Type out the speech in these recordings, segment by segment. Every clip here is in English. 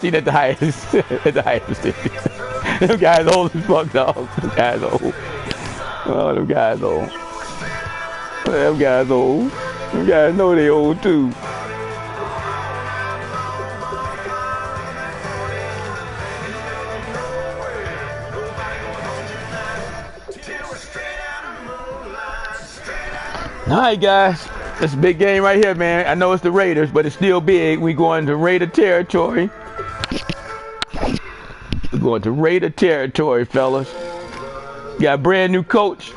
seen at the highest. At the highest. Them guys old as fuck, dog. Them guys old. Oh, them guys old. Them guys old. Them guys know they old too. All right, guys. It's a big game right here, man. I know it's the Raiders, but it's still big. We going to Raider territory. We're going to Raider territory, fellas. Got a brand new coach.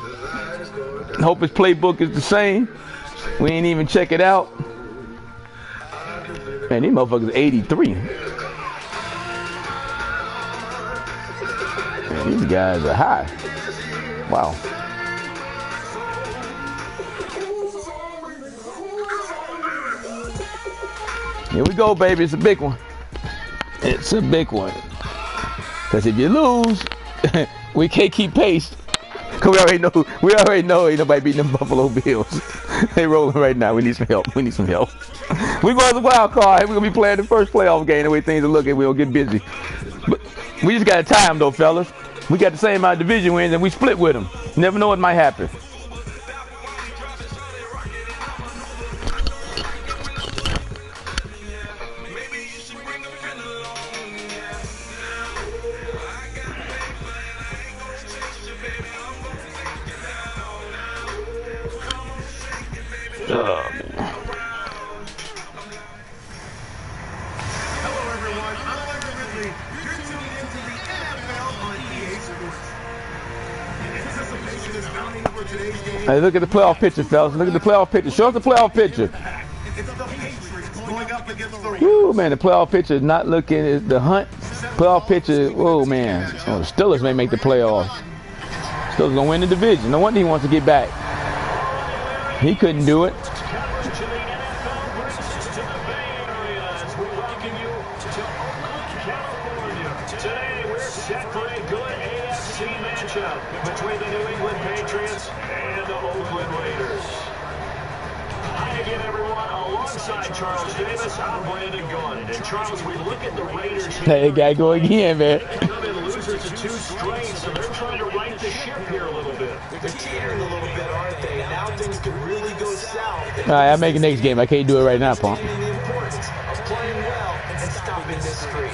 Hope his playbook is the same. We ain't even check it out. Man, these motherfuckers 83. Man, these guys are high. Wow. Here we go, baby. It's a big one. It's a big one. Because if you lose, we can't keep pace. Because we already know ain't nobody beating them Buffalo Bills. They rolling right now. We need some help. We're going to the wild card. We're going to be playing the first playoff game. The way things are looking, we'll get busy. But we just got to tie them, though, fellas. We got the same amount of division wins, and we split with them. Never know what might happen. Oh, man. Hello, everyone. I'm Michael Ridley. You're tuning into the NFL on EA Sports. Anticipation is mounting for today's game. Hey, look at the playoff picture, fellas. Look at the playoff picture. Show us the playoff picture. It's the Patriots going up against the Woo, man, the playoff picture is not looking at the hunt. Playoff picture, whoa, man. Oh, the Steelers may make the playoffs. Steelers gonna win the division. No wonder he wants to get back. He couldn't do it. Today we're set for a good AFC matchup between the New England Patriots and the Oakland Raiders. Hi again, everyone. Alongside Charles Davis, I'm Brandon Gunn. And Charles, we look at the Raiders here. Hey, gotta go again, man. They come in losers of 2 straight, so they're trying to right the ship here a little bit. They're teetering a little bit, aren't they? Now things could really go south. All right, I'll make it next game. I can't do it right now, punk. The importance of playing well and stopping this streak.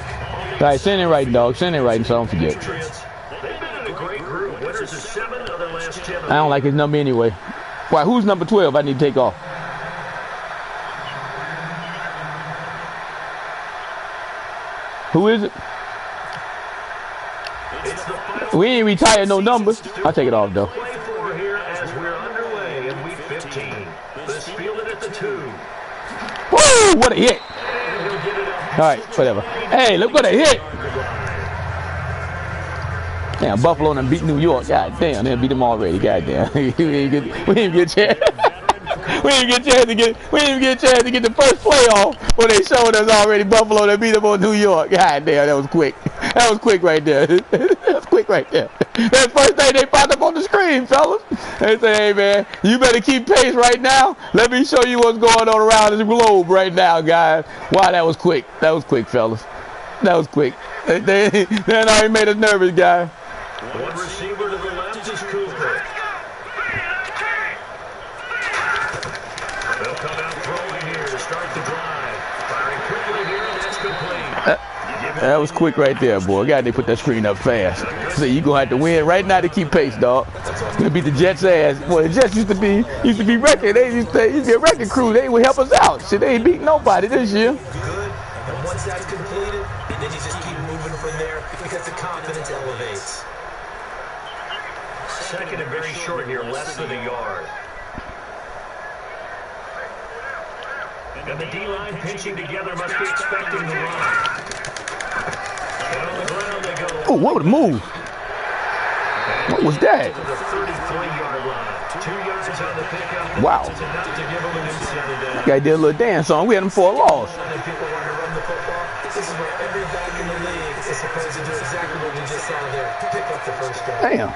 All right, send it writing, dog. Send it writing so I don't forget. Patriots, they've been in a great group. Winners of 7 of their last 10. I don't like his number anyway. Why, who's number 12 I need to take off? Who is it? We ain't retired no numbers. I'll take it off, though. Play for here as we're underway in week 15. Let's field it at the 2. Woo! What a hit! And he'll get it up. All right, whatever. Hey, look what a hit! Damn, Buffalo done beat New York. God damn, they beat them already. God damn. we didn't get a chance. We didn't get a chance to get the first playoff when they showed us already Buffalo that beat them on New York. God damn, that was quick. That was quick right there. That was quick right there. That first thing they popped up on the screen, fellas. They say, hey, man, you better keep pace right now. Let me show you what's going on around this globe right now, guys. Wow, that was quick. That was quick, fellas. That was quick. They already made us nervous, guys. One receiver to the left is Cooper. They'll come out throwing here to start the drive. Firing quickly here, and that's complete. That was quick right there, boy. God, they put that screen up fast. So you're going to have to win right now to keep pace, dog. Going to beat the Jets' ass. Boy, the Jets used to be record. They used to be a record crew. They would help us out. Shit, they ain't beating nobody this year. Good. And once that's completed, then you just keep moving from there because the confidence elevates. Second and very short here, less than a yard. And the D-line pinching together must be expecting the run. And on the ground they go. Oh, what was the move? What was that? To the 33-yard line. 2 yards on the pickup. Wow. It's enough to give them an incentive. That guy did a little dance on. We had him for a loss. And people want to run the football. This is where every back in the league is supposed to do exactly what we just saw there. Pick up the first down. Damn.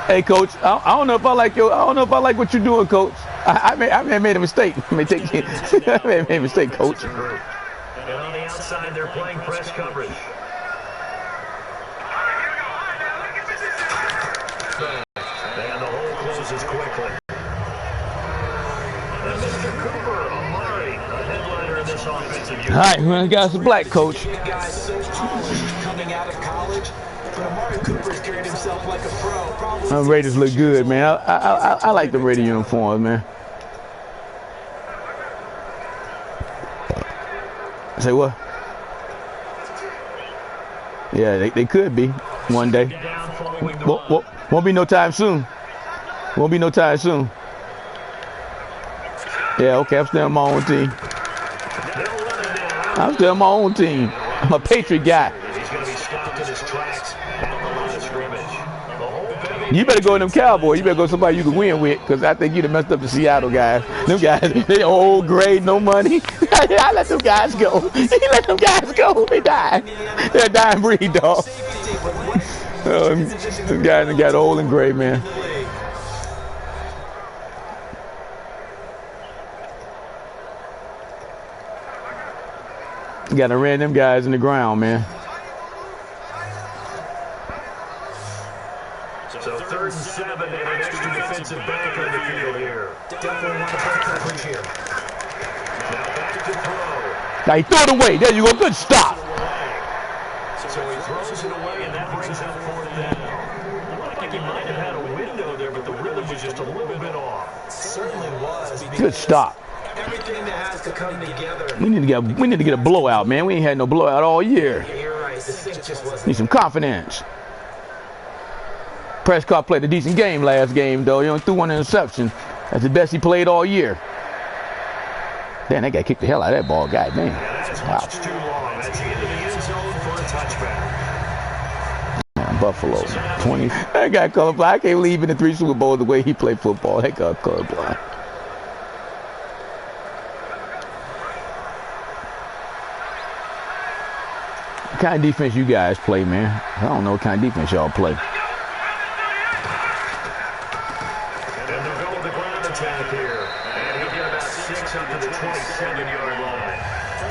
Hey, coach. I don't know if I like what you're doing, coach. I made a mistake. I made a mistake, coach. And on the outside, they're playing press coverage. And the hole closes quickly. And Mr. Cooper, Amari, a headliner in this offensive unit. All right, we got some black coach. Guys so polished coming out of college, but Amari Cooper's carried himself like a pro. Probably Them Raiders look good, man. I like the Raider uniforms, man. Say what? Yeah, they could be one day. Won't be no time soon. Won't be no time soon. Yeah, okay, I'm still on my own team. I'm still on my own team. I'm a Patriot guy. He's going to be stopped in his tracks at the line of scrimmage. The whole bevy. You better go with them Cowboys. You better go with somebody you can win with, because I think you'd have messed up the Seattle guys. Them guys, they old, gray, no money. I let them guys go. He let them guys go. They died. They're a dying breed, dog. Them guys got old and gray, man. You got to ran them guys in the ground, man. So 3rd and 7 and an extra defensive back on the field here. definitely want to play coverage here. Now back to throw. Now he threw it away. There you go. Good stop. So he throws it away, and that brings up 4th down. It looked like he might have had a window there, but the rhythm was just a little bit off. Certainly was. Good stop. Everything that has to come together. We need to get a blowout, man. We ain't had no blowout all year. You're right. The thing just wasn't. Need some confidence. Prescott played a decent game last game, though. He only threw one interception. That's the best he played all year. Damn, that guy kicked the hell out of that ball. God damn. That's much too long. That's into the end zone for a touchback. Buffalo, 20. That guy colorblind. I can't believe in the 3 Super Bowls the way he played football. That guy colorblind. What kind of defense you guys play, man? I don't know what kind of defense y'all play. And they'll go with the ground attack here. And he'll get about 6 up to the 27-yard line.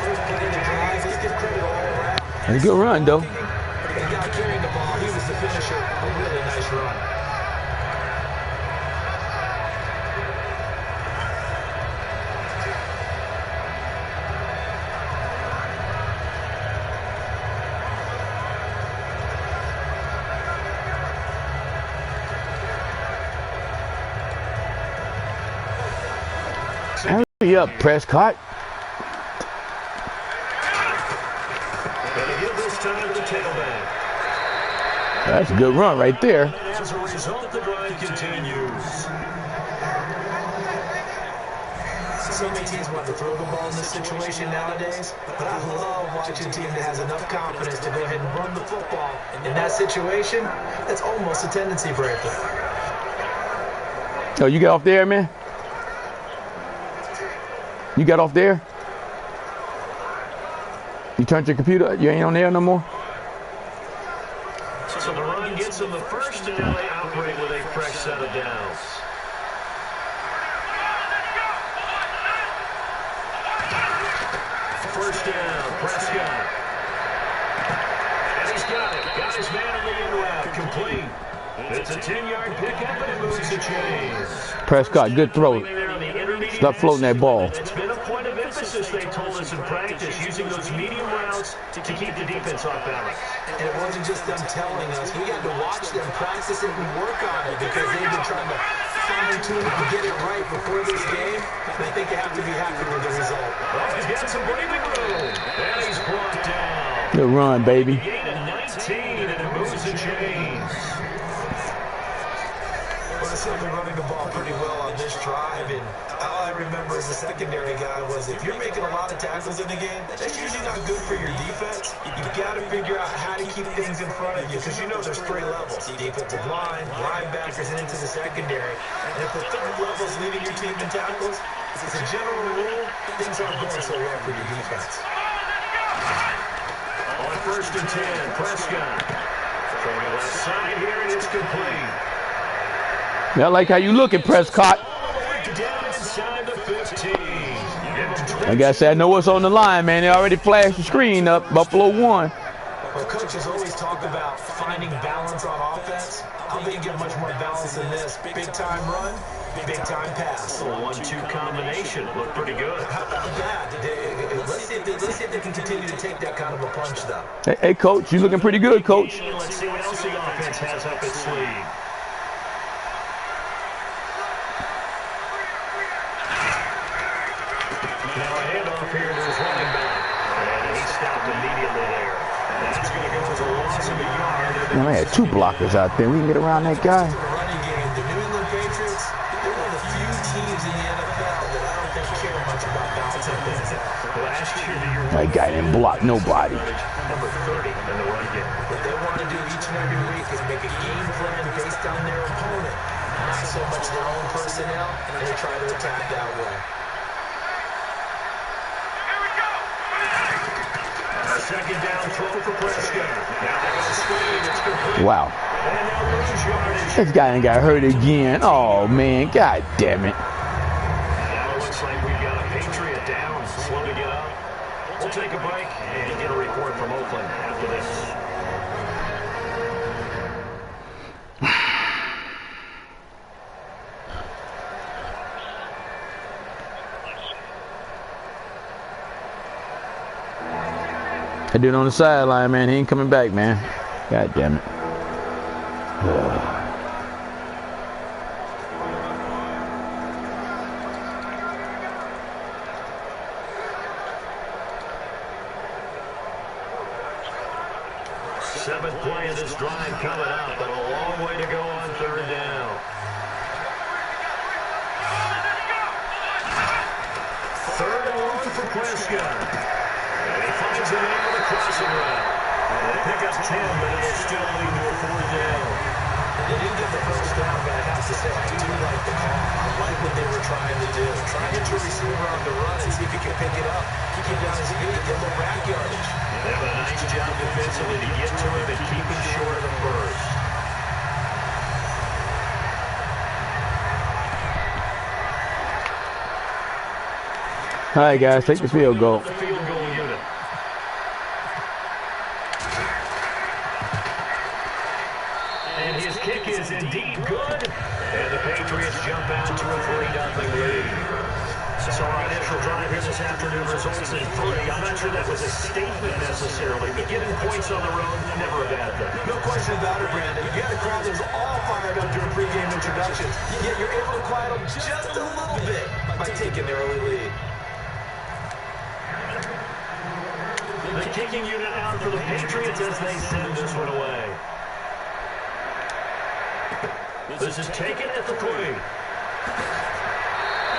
First play of the drive. Let's give credit all around. That's a good run, though. The guy carrying the ball, he was the finisher. A really nice run. Hurry up, Prescott. And they give this time to the tailback. That's a good run right there. As a result, the drive continues. So many teams want to throw the ball in this situation nowadays, but I love watching a team that has enough confidence to go ahead and run the football. In that situation, that's almost a tendency breaker. Oh, you got off there, man? You got off there? You turned your computer? You ain't on there no more? So the run gets them the first down. They operate with a fresh set of downs. First down, Prescott. And he's got it. Got his man in the end route. Complete. It's a 10-yard pickup, and it moves the chains. Prescott, good throw. Stop floating that ball. It's been a point of emphasis, they told us in practice, using those medium routes to keep the defense off balance. And it wasn't just them telling us. We got to watch them practice it and work on it because they've been trying to fine-tune it and get it right before this game. And I think they have to be happy with the result. Well, he's got some breathing room. And he's brought down. Good run, baby. Gain of 19, and it moves the chains. Well, I said they're running the ball pretty well on this drive, and all I remember as a secondary guy was if you're making a lot of tackles in the game, that's usually not good for your defense. You've got to figure out how to keep things in front of you because you know there's 3 levels: defensive line, linebackers, and into the secondary. And if the 3rd level is leading your team in tackles, as a general rule, things aren't going so well for your defense. On 1st and 10, Prescott. From the left side here, and it's complete. I like how you look at Prescott. Down inside inside the 15. Like I said, I know what's on the line, man. They already flashed the screen up. Buffalo won. Well, coaches always talk about finding balance on offense. I don't think you get much more balance than this. Big time run, big time pass. A 1-2 combination. Looked pretty good. How about that? Let's see if they can continue to take that kind of a punch, though. Hey, Coach, you looking pretty good, Coach. Let's see what else the offense has up its sleeve. Now a handoff here to his running back. And he stopped immediately there. That's going to go as a loss of a yard. Man, I had 2 blockers out there. We can get around that guy. The running game, the New England Patriots, they're one of the few teams in the NFL that I don't think care much about balancing things out. Last year, the year That guy didn't block nobody. number 30 in the run game. What they want to do each and every week is make a game plan based on their opponent, not so much their own personnel, and they try to attack that way. Second down, 12 for Prescott. Now they go screen. It's complete. Wow. And they'll lose yardage. This guy ain't got hurt again. Oh, man. God damn it. Now it looks like we've got a Patriot down. Slow to get up. We'll take a break and get a report from Oakland after this. That dude on the sideline, man, he ain't coming back, man. God damn it. Seventh play of this drive coming up, but a long way to go on third down. Third and 1 for Prescott. And he finds the man on the crossing route. They pick up 10, but it'll still lead to a 4th down. They didn't get the first down, but I have to say, I do like the call. I like what they were trying to do. Try to get your receiver on the run and see if he can pick it up. Keep him down his feet, get a little rack yardage. They have a nice job defensively to get to him and keep him short of the first. All right, guys, take the field goal. The field goal unit. And his kick is indeed good. And the Patriots jump out to a 3-0 lead. So our initial drive here this afternoon results in 3. I'm not sure that was a statement necessarily, but getting points on the road, never a bad thing. No question about it, Brandon. You got a crowd that's all fired up during pregame introductions, yet you're able to quiet them just a little bit by taking the early lead. The kicking unit out for the Patriots as they send this one away. This is taken at the 20.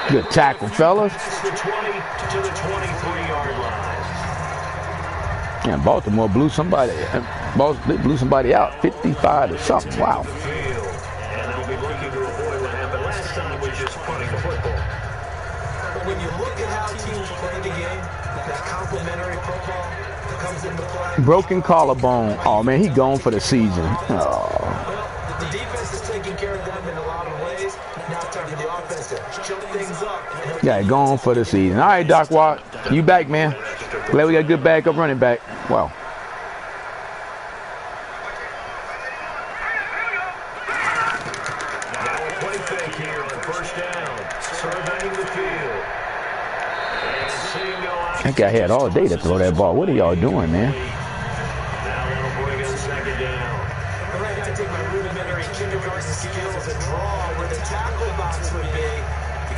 Good tackle, fellas. It's the 20 to the 23-yard line. Yeah, Baltimore blew somebody out, 55 to something. Wow. Field. And they'll be looking to avoid what happened last time, which is punting the football. But when you look at how teams play the game, that complementary football comes into play. Broken collarbone. Oh, man, he gone for the season. Oh. Well, the defense is taking care of them in a lot of ways. Now it's time for the offense to jump things up. Yeah, gone for the season. All right, Doc Watt, you back, man. Glad we got a good backup running back. Wow. Now a play fake here on first down. Surveying the field. And seeing no option. That guy had all day to throw that ball. What are y'all doing, man? Now that'll bring us second down. All right, I take my rudimentary kindergarten skills and draw where the tackle box would be,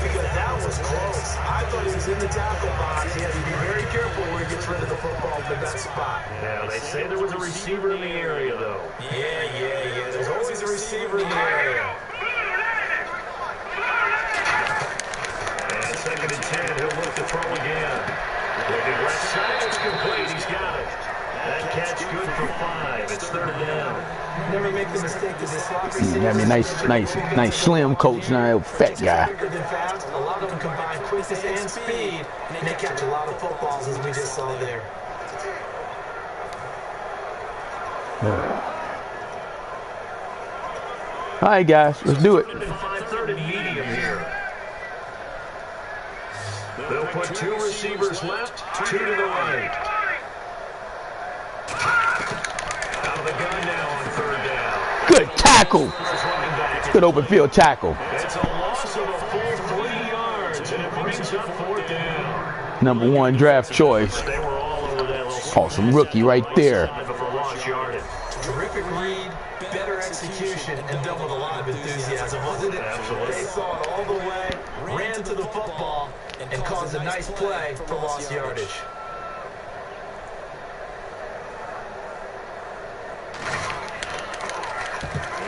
because that was close. I thought he was in the tackle box. He has to be very careful where he gets rid of the football in that spot. Now they say there was a receiver in the area, though. Yeah. There's always a receiver in the area. And second and 10, he'll look to throw again. Looking left side, it's complete. He's got it. That catch good for 5. It's third down. Never make the mistake to the slot I receiver. mean, nice slim coach now, fat guy. Bigger than fast. A lot of them combine quickness and speed, and they catch a lot of footballs, as we just saw there. All right, guys, let's do it. Been 5-3rd and medium here. They'll put 2 receivers left, 2 to the right. Out of the gun now on 3rd down. Good tackle. Good open field tackle. It's a loss of a full 3 yards, and it brings up 4th down. Number 1 draft choice. They were all over that. Awesome rookie right there. Terrific read, better execution, and done with a lot of enthusiasm, wasn't it? Absolutely. They saw it all the way, ran to the football, and caused a nice play for lost yardage.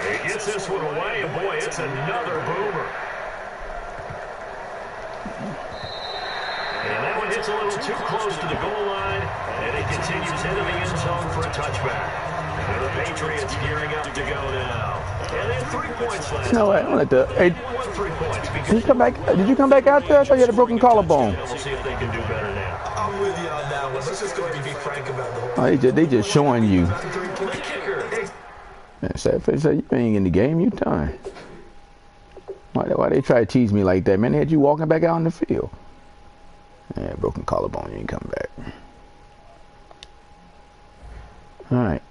He gets this one away, and boy, it's another boomer. And that one hits a little too close to the goal line, and it continues into the end zone for a touchback. And the Patriots gearing up to go now. And they have 3 points left. No, wait, hey, They won 3 points because did you come back out there? I thought you had a broken collarbone. we'll see if they can do better now. I'm with you on that one. Let's just go ahead and be frank about the whole Oh, they just showing you. 3-point kicker. Man, say you ain't in the game, you done. Why they try to tease me like that, man? They had you walking back out on the field. Yeah, broken collarbone, you ain't come back. All right.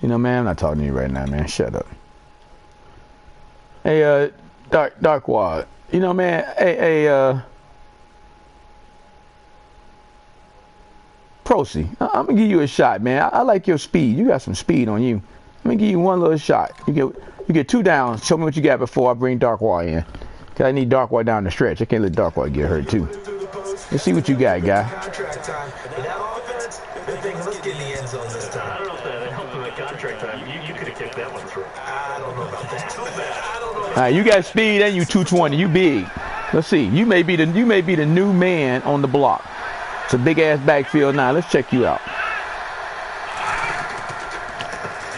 You know, man, I'm not talking to you right now, man. Shut up. Hey, Darkwad. You know, man. Hey, Procy, I'm gonna give you a shot, man. I like your speed. You got some speed on you. Let me give you one little shot. You get 2 downs. Show me what you got before I bring Darkwad in. Cause I need Darkwad down the stretch. I can't let Darkwad get hurt too. Let's see what you got, guy. Contract time. But that offense, they're thinking, let's get in the end zone this time. I don't know if that helped in the contract time. You could have kicked that one through. I don't know about that. I don't know. All right, you got speed and you 220. You big. Let's see. You may be the new man on the block. It's a big ass backfield now. Let's check you out.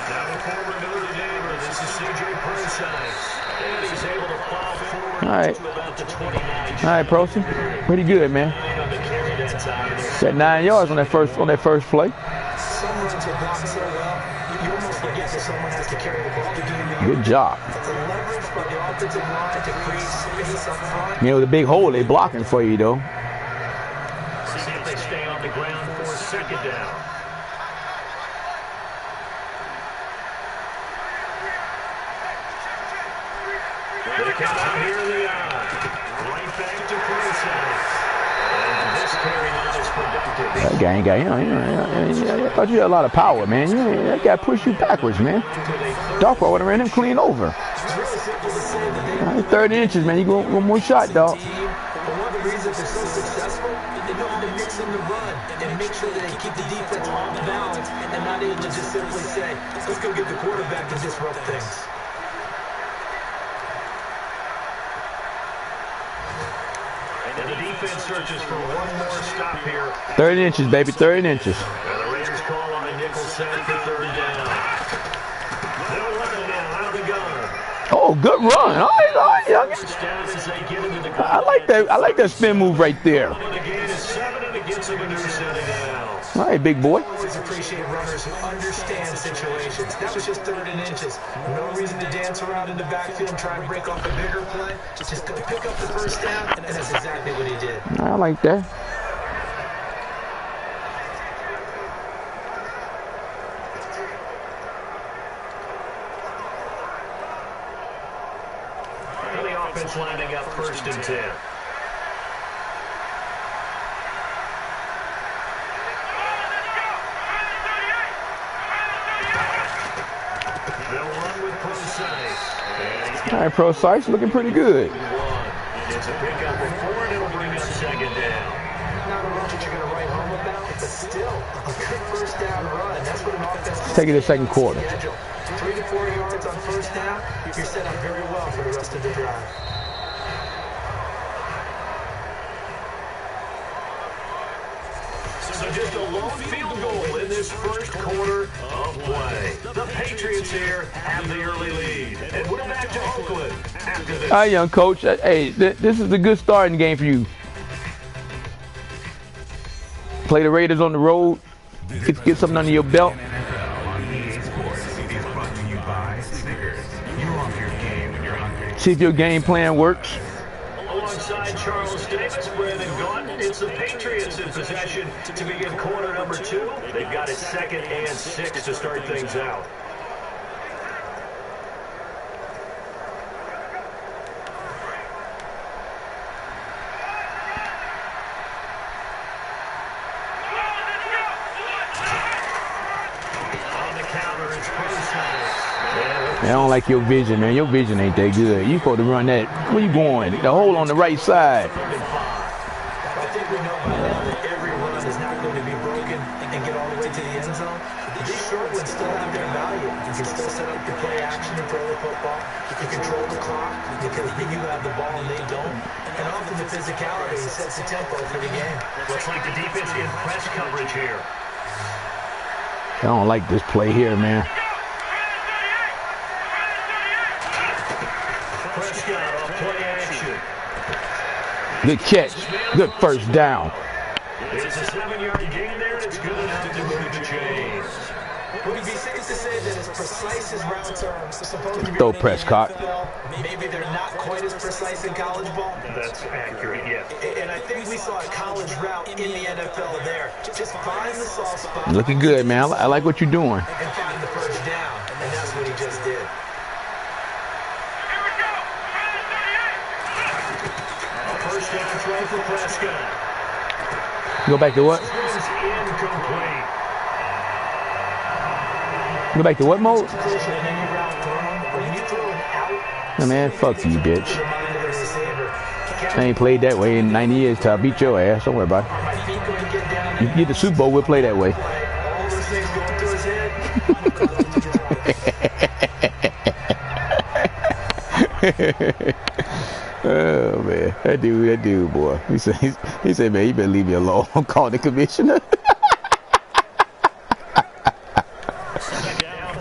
Now the former Notre Damer, this is C.J. Prince-Size. And he's able to plow forward All right. to about the 29. All right, Procy. Pretty good, man. On the carry that time. Got 9 yards on that first play. Some runs are blocked so well, you almost forget that someone has to carry the ball to do the Good job. It's a leverage by the offensive line to create space up front. You know, the big hole they blocking for you though. See if they stay on the ground for 2nd down. They come out here in the eye. Right back to Prince-Size. And this carry now is productive. That guy ain't got, I thought you had a lot of power, man. That guy pushed you backwards, man. Darkwad would have ran him clean over. It's really simple to say that they 30 inches, man. You go one more shot, dog. team, but one of the reasons they're so successful is they know how to mix in the run and make sure that they keep the defense off balance and not able to just simply say, let's go get the quarterback and disrupt things. And the defense searches for one more stop here. 30 inches, baby. 30 inches. And the Raiders call on a nickel set for 3rd down. They'll run it now out of the gun. Oh, good run. All right, young. First down as they get into the I like that. I like that spin move right there. And the gain is 7, and it gets them a new set of downs. All right, big boy. I always appreciate runners who understand situations. That was just 3rd and inches. No reason to dance around in the backfield and try and break off a bigger play. Just go pick up the first down, and that's exactly what he did. I like that. And the offense lining up 1st and 10. They'll run with Prince-Size. All right, Prince-Size looking pretty good. It's a pickup of 4, and it'll bring up 2nd down. Not a run that you're going to write home about, but still a good first down run. That's what an offense Take it to the 2nd quarter. 3 to 4 yards on first down, you're set up very well for the rest of the drive. So just a lone field goal in this first quarter of play. The Patriots here have the early lead. And we're back to Oakland after this. All right, young coach. Hey, this is a good starting game for you. Play the Raiders on the road. Get something under your belt. On EA Sports, it is brought to you by Snickers. You off your game when you're hungry. See if your game plan works. Alongside Charles Davis, Brandon Gaudin, it's the Patriots in possession to begin quarter number 2. They've got it 2nd and 6 to start things out. I don't like your vision, man. Your vision ain't that good. You supposed to run that. Where you going? The hole on the right side. I think we know by now that every run is not going to be broken and get all the way to the end zone. These short ones still have their value. You can still set up your play action and throw the football. You can control the clock because you have the ball and they don't. And often the physicality sets the tempo for the game. Looks like the defense in press coverage here. I don't like this play here, man. Prescott off play action. Good catch. Good first down. It's a 7-yard gain there, and it's good enough to move the chains. Would it be safe to say that as precise as routes are supposed to be Throw in the Prescott. NFL, maybe they're not quite as precise in college ball? That's accurate, yes. And I think we saw a college route in the NFL there. Just find the soft spot. Looking good, man. I like what you're doing. And find the first down. And that's what he just did. A first down throw for Prescott. Go back to what? This is incomplete. Go back to what mode? Crucial in any route thrown. When you throw an out, Hey, man, fuck you, bitch. remind the receiver. I ain't played that way in 90 years till I beat your ass. Don't worry about it. My feet going to get down. You get the Super Bowl, we'll play that way. All those things going through his head. Oh man, that dude, boy. He said, man, you better leave me alone. I'm calling the commissioner.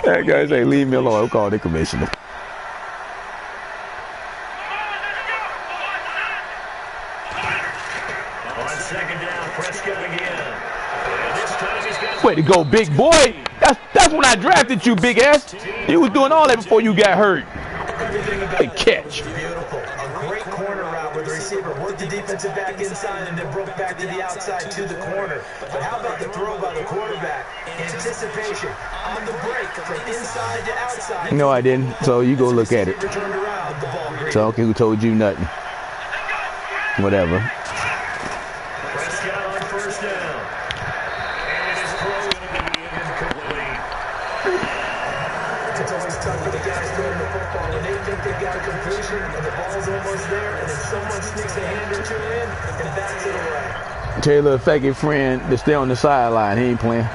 That guy say, leave me alone. I'm calling the commissioner. On 2nd down, Prescott again. And this time he's got... Way to go, big boy. That's when I drafted you, big ass. You was doing all that before you got hurt. Big catch. Beautiful. A great corner route where the receiver worked the defensive back inside and then broke back to the outside to the corner. But how about the throw by the quarterback? Anticipation on the break from inside to outside. No, I didn't. So you go look at it. Returned around the ball green. So okay, who told you nothing? Whatever. Prescott on first down. And his throw is going to be incomplete. It's always tough for the guys throwing the football when they think they've got a completion and the ball's almost there and then someone sneaks a hand or two in and bats it away. Tell your little faggot friend to stay on the sideline. He ain't playing.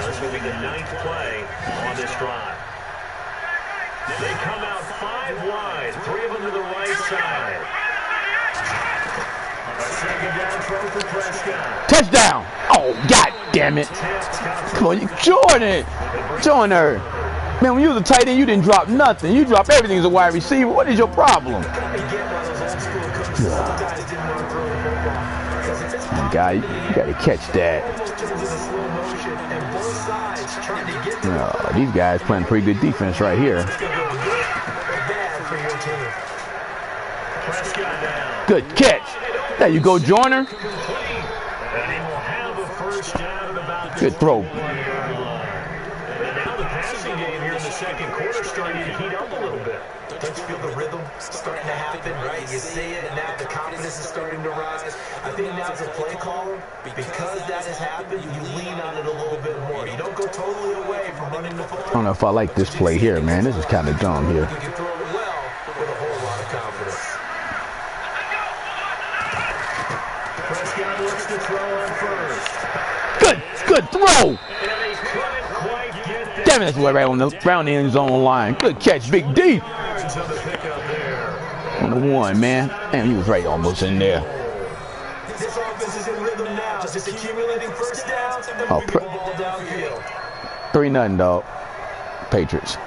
This will be the 9th play on this drive. They come out 5 wide, 3 of them to the right side. A 2nd down throw for Prescott. Touchdown! Oh, god damn it! Come on, Joyner. Man, when you was a tight end, you didn't drop nothing. You drop everything as a wide receiver. What is your problem? Guy, you gotta catch that. Oh, these guys playing pretty good defense right here. Good catch. There you go, Joyner. Good throw. Now the passing game here in the 2nd quarter starting to heat up a little bit. Don't you feel the rhythm starting to happen, right? You see it, and now the confidence is starting to rise. I think now as a play caller, because that has happened, you lean on it a little bit more. You don't go totally away from running the football. I don't know if I like this play here, man. This is kind of dumb here. You can throw it well with a whole lot of confidence. Prescott looks to throw on first. Good throw. And they couldn't quite get that. Damn it, that's right on the end zone line. Good catch, Big D. Yards on the pickup there. On the 1, man. Damn, he was right almost in there. This offense is in rhythm now, just accumulating first downs and Oh, moving the ball downfield. 3-0, dog. Patriots.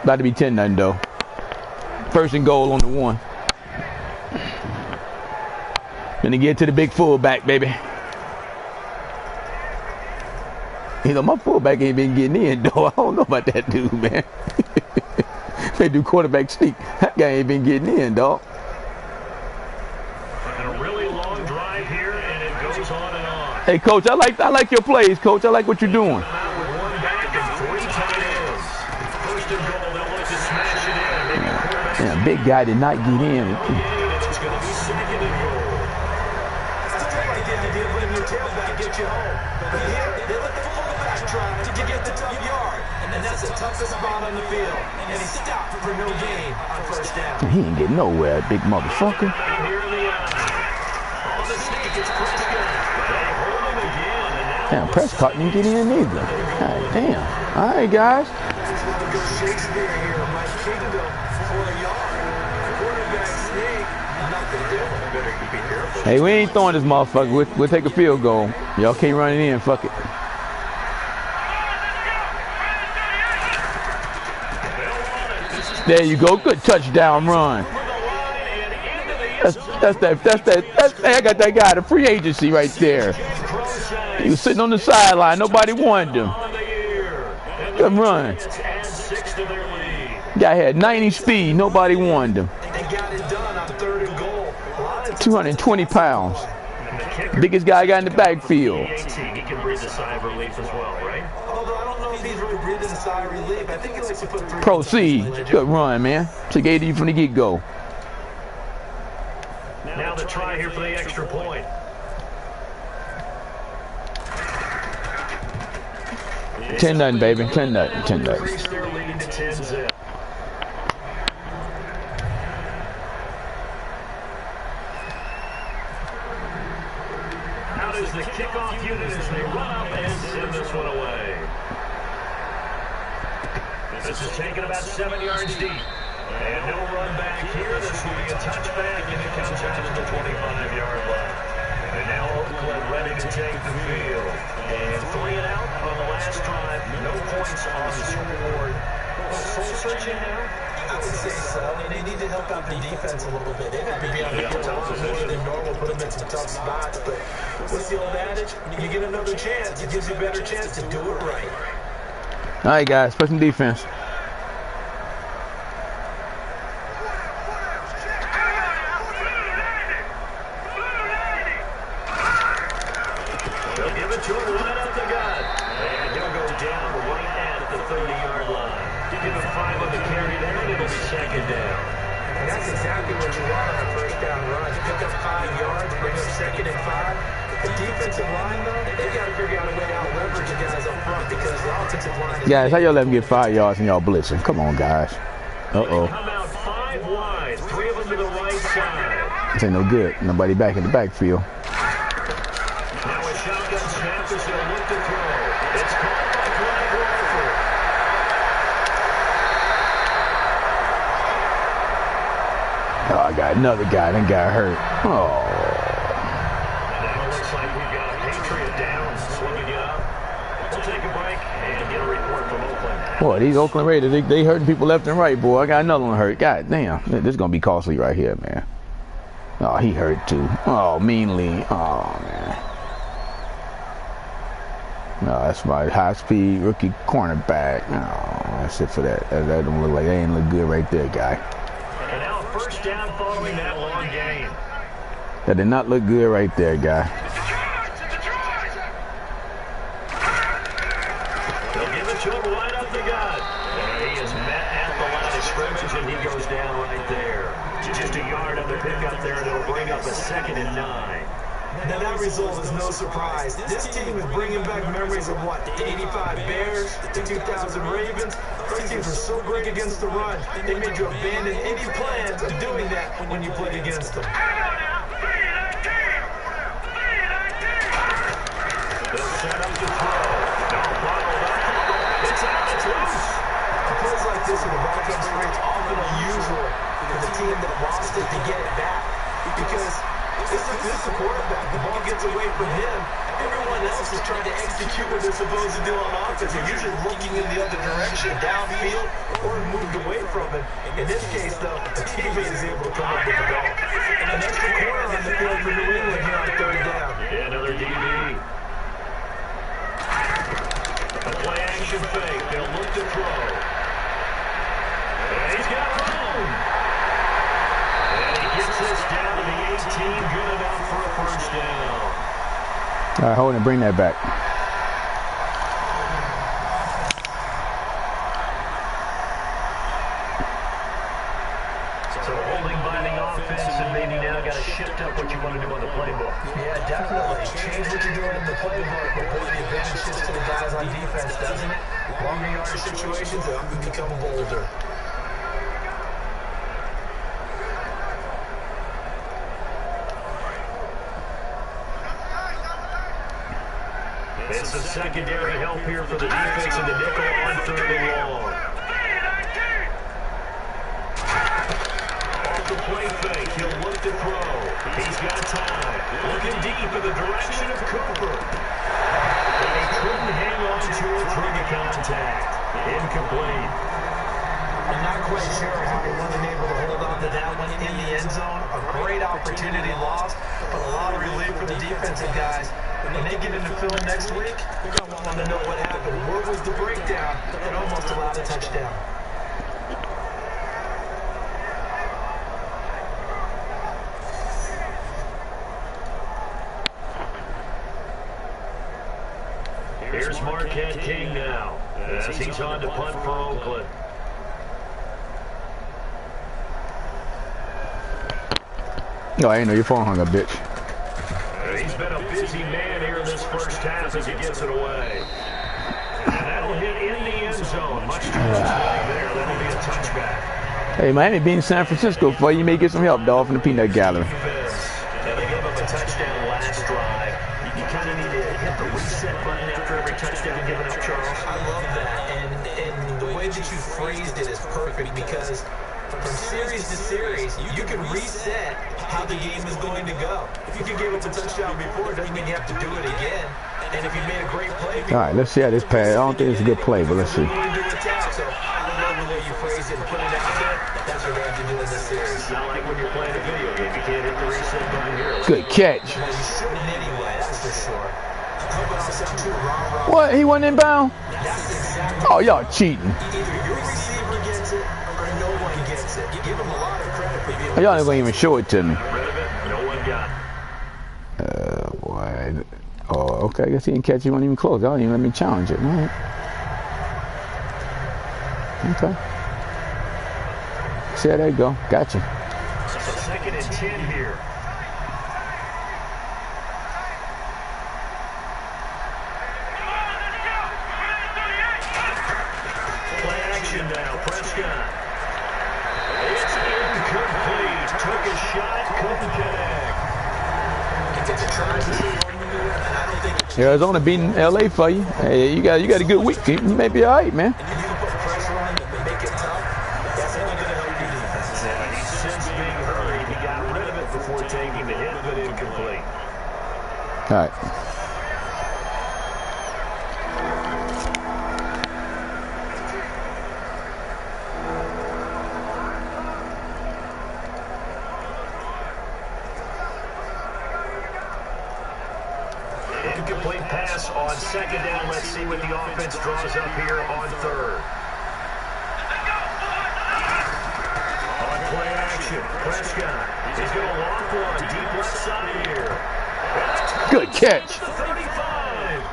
About to be 10-0, though. First and goal on the 1. Gonna get to the big fullback, baby. You know, my fullback ain't been getting in, though. I don't know about that dude, man. They do quarterback sneak. That guy ain't been getting in, dog. And a really long drive here, and it goes on and on. Hey, Coach, I like your plays, Coach. I like what you're doing. With one back and 3 tight ends. First and goal, they'll look to smash it in. Yeah, big guy did not get in. It's going to be second and goal. It's just like the idea of letting your tailback get you home. But here, they let the fullback try to get the tough yard. And that's the toughest spot on the field. And he stopped for no gain on first down. He ain't getting nowhere, big motherfucker. Here in the on the sneak, it's Prescott. They hold him again. Damn, Prescott didn't get in either. God damn. All right, guys. Go Shakespeare here, my kingdom for a yard. Quarterback sneak, nothing doing. Better be careful. Hey, we ain't throwing this motherfucker. We'll take a field goal. Y'all can't run it in. Fuck it. There you go. Good touchdown run. That's hey, I got that guy, the free agency right there. He was sitting on the sideline. Nobody wanted him. Good run. Guy had 90 speed. Nobody wanted him. They got it done on third and goal. 220 pounds. Biggest guy I got in the backfield. He can breathe a sigh of relief as well, right? Although I don't know if he's really breathing a sigh of relief. I think he likes to put 3. Proceed. Good run, man. Took 80 from the get-go. Now the try here for the extra point. 10-0, baby. 10-0. 10-0. Increase their lead to 10-0. How does the kickoff unit as they run up and send this one away? This is taken about 7 yards deep. And no run back here. This will be a touchback, and it comes out to the 25-yard line. And now Oakland ready to take the field. And 3 and out on the last drive. No points on the scoreboard. Soul searching now? I would say so. They need to help out the defense a little bit. They have to be on the field more than normal, put them in some tough spots. But what's the old adage? You get another chance. It gives you a better chance to do it right. All right, guys. Play some defense. They'll give it to him right up the gut. And he'll go down right at the 30-yard line. You give him 5 on the carry there, and it'll be second down. And that's exactly what you want on a first down run. Pick up 5 yards, bring up second and 5. The defensive line, though, they got to figure out a way to out-leverage the guys up front because the offensive line is... Guys, how y'all let them get 5 yards and y'all blitzing? Come on, guys. Uh-oh. Come out 5 wide, 3 of them to the right side. This ain't no good. Nobody back in the backfield. Now a shotgun snap as they'll look to throw. It's caught by Clyde Walford. Oh, I got another guy. That guy hurt. Oh. Now it looks like we've got a Patriot down, swinging it up. We'll take a break and get a report from Oakland. Boy, these Oakland Raiders, they hurting people left and right, boy. I got another one hurt. God damn. This is going to be costly right here, man. Oh, he hurt too. Oh, meanly. Oh, man. No, that's my high-speed rookie cornerback. No, that's it for that. That don't look like, that ain't look good right there, guy. And now a first down following that long game. That did not look good right there, guy. They'll give it to him right up the gut. And he is met at the line of scrimmage, and he goes down right there. Just a yard of the pickup there, and it'll bring up a 2nd and 9. Now that result is no surprise. This team is bringing back memories of what? The 85 Bears, the 2000 Ravens. Those teams were so great against the run, they made you abandon any plans of doing that when you played against them. They'll set up the throw. They'll bottle up. It's out. It's loose. Plays like this in the broadcast rates often unusual for the team that lost it to get it back. Because this is the quarterback. The ball gets away from him. Everyone else is trying to execute what they're supposed to do on offense. They're usually looking in the other direction, downfield, or moved away from it. In this case, though, the teammate is able to come up with the ball. And an extra corner on the field for New England here on third down. Yeah, another DB. formation fake. They'll look to throw. And he's got room. And he gets this down to the 18. Good enough for a first down. All right, hold it. Bring that back. So holding by the offense, and maybe now got to shift up what you want to do on the playbook. Yeah, definitely. Change what you're doing in the playbook, but boy, the advantage shifts to the guys on defense, doesn't it? Longer yardage situations, they become bolder. It's a secondary help here for the defense in the nickel on 3rd and long. Off the play fake, he'll look to throw. He's got time. Looking deep in the direction of Cooper. And he couldn't hang on to it through the contact. Incomplete. I'm not quite sure how he wasn't able to hold on to that one in the end zone. A great opportunity lost, but a lot of relief for the defensive guys. When they get into film next week, they're going to want to know what happened. What was the breakdown that almost allowed a touchdown? Here's Marquette King now, as he's on to punt for Oakland. Oh, I didn't know your phone hung up, bitch. He's been a busy man here in this first half as he gets it away. And that'll hit in the end zone. Much too much leg there. That'll be a touchback. Hey, Miami being San Francisco for you. May get some help, dog, from the peanut gallery. And they gave up a touchdown last drive. You kind of need to hit the reset button after every touchdown given up, Charles. I love that, and the way that you phrased it is perfect because from series to series, you can reset how the game is going to go. If you gave up a touchdown before, it doesn't mean you have to do it again. And if you made a great play before, all right, let's see how this pass. I don't think it's a good play, but let's see. So I love the way you phrased it and put it out there. That's what we have to do in this series. It's not like when you're playing a video game. You can't hit the reset button here. Good catch. Well, you shouldn't anyway, that's for sure. I hope I don't sound too wrong. What? He wasn't inbound? That's exactly. Oh, y'all cheating. Either your receiver gets it or no one gets it. You give them a lot of credit for being. Y'all ain't gonna even show it to me. No one got it. Boy. Oh, okay. I guess he didn't catch it. He wasn't even close. Y'all didn't even let me challenge it. All right. Okay. See how that go. Gotcha. So 2nd and 10 here. Play action now. Prescott. It's incomplete. Took a shot. Couldn't connect. It's a try. Arizona beating LA for you. Hey, you got a good week. You may be all right, man. And you can put pressure on them and make it tough. That's only going to help your defense. Yeah, he's since being hurried. He got rid of it before taking the hit, but incomplete. All right. Incomplete pass on 2nd down. Let's see what the offense draws up here on 3rd. On play action, Prescott. He's going to lock one deep left side here. Good catch. 35.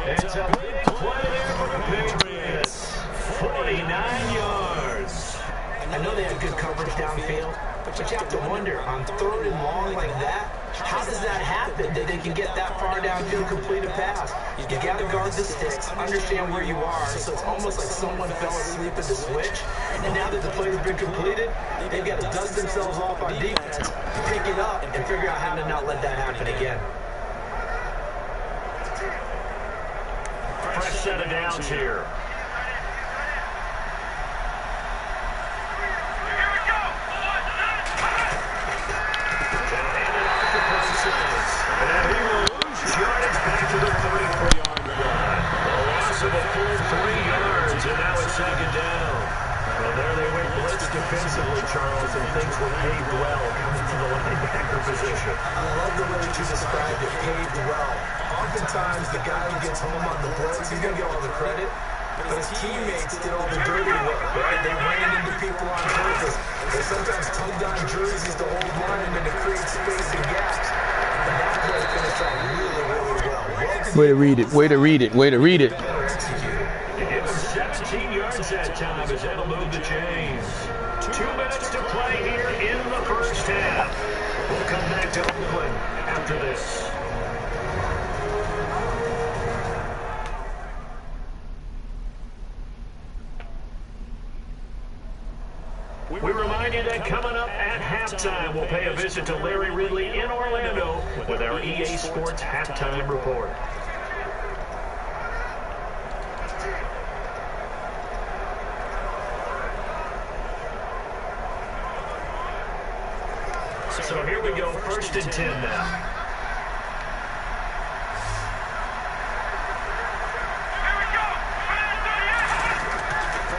It's a big play there for the Patriots. 49 yards. I know they had good coverage downfield, but you have to wonder, on 3rd and long like that, how does that happen that they can get that far downfield, complete a pass? You got to guard the sticks, understand where you are, so it's almost like someone fell asleep at the switch, and now that the play's been completed, they've got to dust themselves off on defense, pick it up, and figure out how to not let that happen again. Fresh set of downs here. And he will lose yardage back to the 34-yard line. A loss of a full 3 yards, and now it's 2nd down. Well, there they went blitz defensively, Charles, and things were paved well coming from the linebacker position. I love the way that you described it, paved well. Oftentimes, the guy who gets home on the blitz, he's going to get all the credit. but his teammates did all the dirty work, right? They ran into people on purpose. They sometimes tugged on jerseys to hold linemen to create space and gaps. And that play finished out really, really well. Way to read it. Way to read it. Way to read it. Give him 17 yards that time as that'll move the chains. 2 minutes to play here in the first half. We'll come back to Oakland after this. We remind you that coming up at halftime, we'll pay a visit to Larry Ridley in Orlando with our EA Sports Halftime Report. So here we go, 1st and 10 now.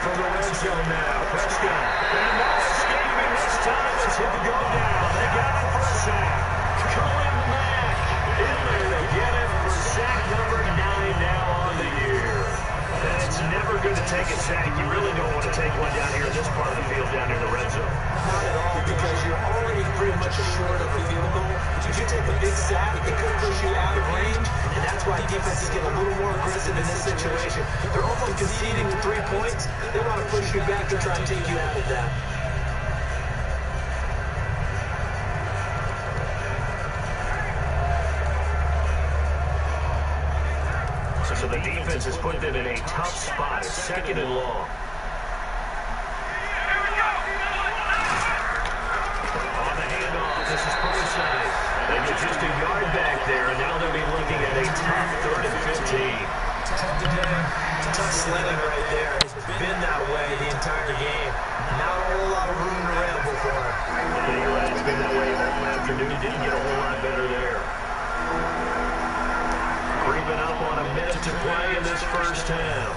From the red zone now, Prescott. And no escaping this time as he'll go down. They got it for a sack. Cohen Mack in there to get it for sack number 9 now on the year. And it's never good to take a sack. You really don't want to take one down here in this part of the field down in the red zone. Not at all, because you're already pretty much short of a field goal. If you take a big sack, it could push you out of range, and that's why defenses get a little more aggressive in this situation. They're also conceding 3 points. They want to push you back to try and take you out of that. So the defense has put them in a tough spot. It's 2nd and long. This is Procyse. They get just a yard back there, and now they'll be looking at a tough 3rd and 15. Tough sledding right there. It's been that way the entire game. Not a whole lot of room to ramble for him. Yeah, you're right. It's been that way all afternoon. Didn't get a whole lot better there. Creeping up on a minute to play in this first half.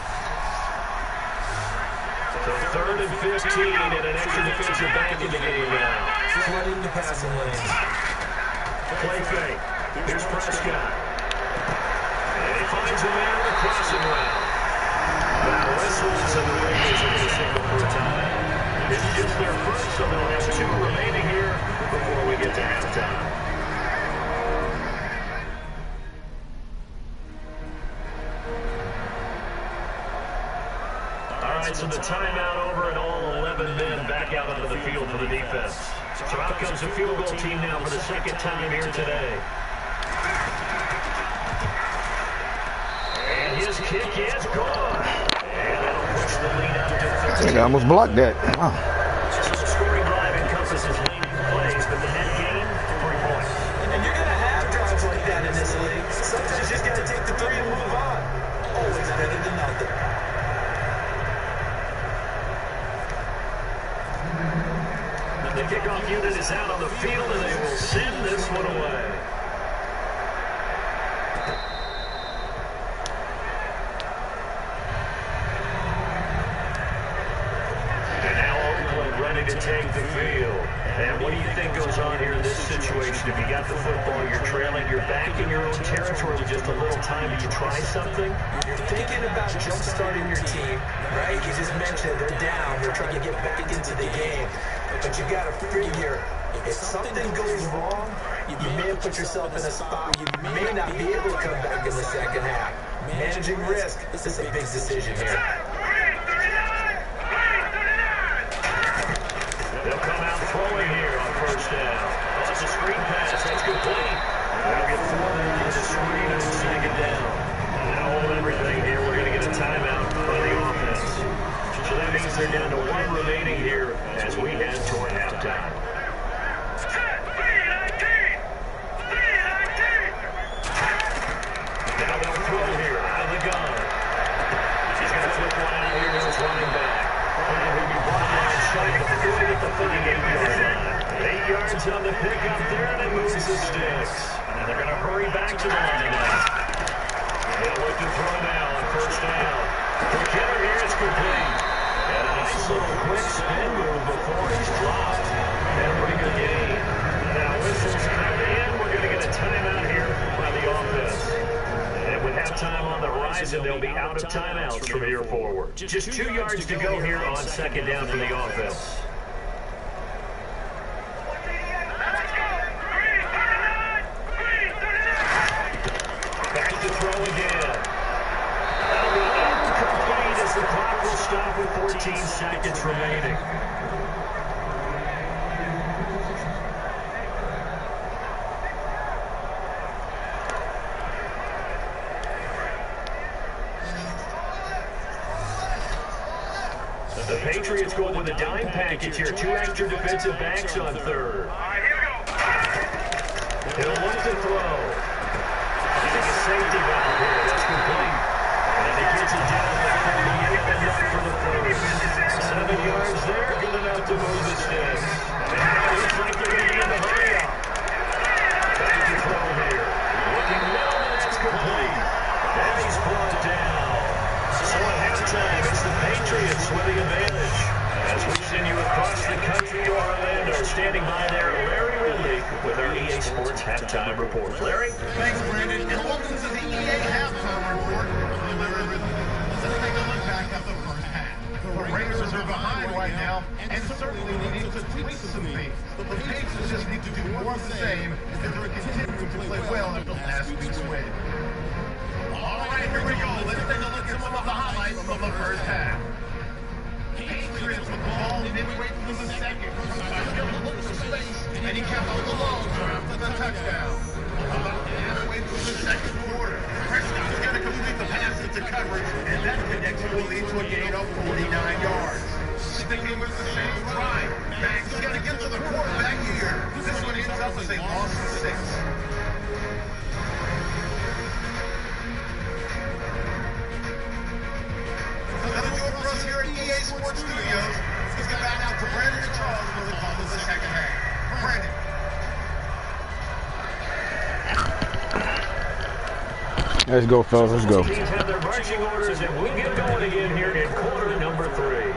So 3rd and 15 and an extra defensive back in the game now. Flooding the passing lane. Play fake. Here's Prescott. And he finds a man on the crossing route. Now whistles and the Raiders are going to signal for a time. It's just their first, so they'll have 2 remaining here before we get to halftime. All right, so the timeout over and all 11 men back out onto the field for the defense. So out comes the field goal team now for the 2nd time here today. And his kick is good. And that'll push the lead out to 15. I think I almost blocked that. Wow. So the scoring drive encompasses leading plays, but the net gain, 3 points. And you're going to have drives like that in this league. Sometimes you just got to take the 3 and move on. Always better than nothing. The kickoff unit is out on the field, and they will send this one away. And now Oakland ready to take the field. And what do you think goes on here in this situation? If you got the football, you're trailing, you're back in your own territory with just a little time. Do you try something? You're thinking about jump-starting your team, right? You just mentioned they're down. They're trying to get back into the game. But you got to figure, if something goes wrong, you may have put yourself in a spot where you may not be able to come back in the second half. Managing risk, this is a big decision here. They'll come out throwing here on 1st down. Oh, it's a screen pass. That's complete. They'll get 4 there to the screen and snag it down. Now hold everything here. We're going to get a timeout by the offense. So that means they're down to 1 remaining here as we head toward halftime. Now they'll throw here out of the gun. He's going to flip one out here to his running back. And he'll be brought down shy of 40 at the 38-yard line. 8 yards on the pickup there, and it moves the sticks. And they're going to hurry back to the line now. They'll look to throw now on 1st down. The killer here is complete. And a nice little quick spin move before he's dropped. And a pretty good game. Now whistles come in. We're going to get a timeout here by the offense. And with halftime on the rise, and they'll be out of timeouts from here forward. Just 2 yards to go here on second down for the offense. Back to throw again. That'll be incomplete as the clock will stop with 14 seconds remaining. The Patriots go with a dime package here. 2 extra defensive backs on third. He'll look to throw. Getting a safety valve here. That's complete. And he gets it down to 48, enough for the first. 7 yards there, good enough to move the sticks. And it looks like they're going to be in the hurry-up. Back to throw here. Looking middle, and it's complete. And he's brought down. So at halftime, it's the Patriots with the advantage. As we send you across the country to Orlando, standing by there, Larry Ridley with our EA Sports Halftime Report. Larry? Thanks, Brandon, and welcome to the EA Halftime Report. I'm Larry Ridley. Let's take a look back at the first half. The Raiders are behind right now, and certainly we need to tweak some things. The Patriots just need to do more of the same if they're continuing to play well after last week's win. All right, here we go. Let's take a look at some of the highlights from the first half. Patriots with the ball midway through the second. Still looked for space, and he kept on the long term for the touchdown. About halfway through the second quarter, Prescott's going to complete the pass into coverage, and that connection will lead to a gain of 49 yards. Sticking with the same drive, Max is going to get to the quarterback here. This one ends up as a loss of 6. Another go for us here at EA Sports Studios. Let's get back out to Brandon and Charles for the call of the second half. Brandon. Let's go, fellas. Let's go. Teams have their marching orders, and we get going again here in quarter number 3.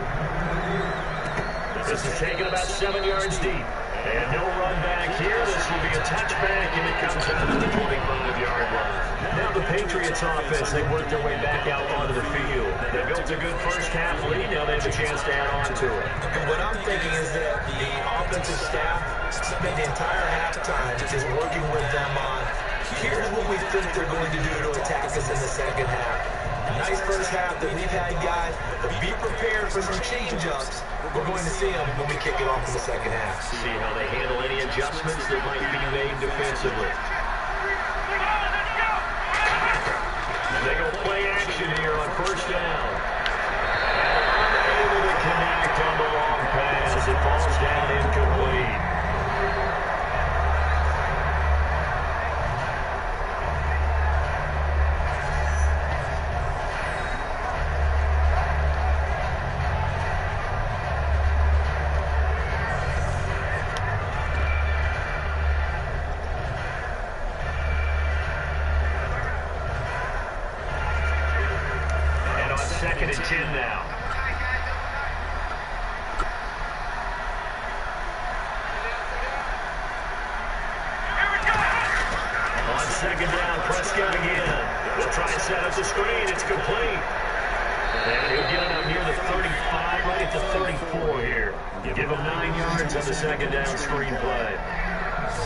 This is taken about 7 yards deep. And no run back here. This will be a touchback, and it comes out to the 25-yard line. Now the Patriots offense, they worked their way back out onto the field. They built a good first half lead. Now they have a chance to add on to it. And what I'm thinking is that the offensive staff spent the entire halftime just working with them on, here's what we think they're going to do to attack us in the second half. Nice first half that we've had, guys, but be prepared for some change-ups. We're going to see them when we kick it off in the second half. See how they handle any adjustments that might be made defensively. They go play action here on first down. Able to connect on the long pass. It falls down incomplete. Second and 10 now. On second down, Prescott again. They'll try and set up the screen. It's complete. And he'll get it up near the 35, right at the 34 here. Give him 9 yards on the second down screen play.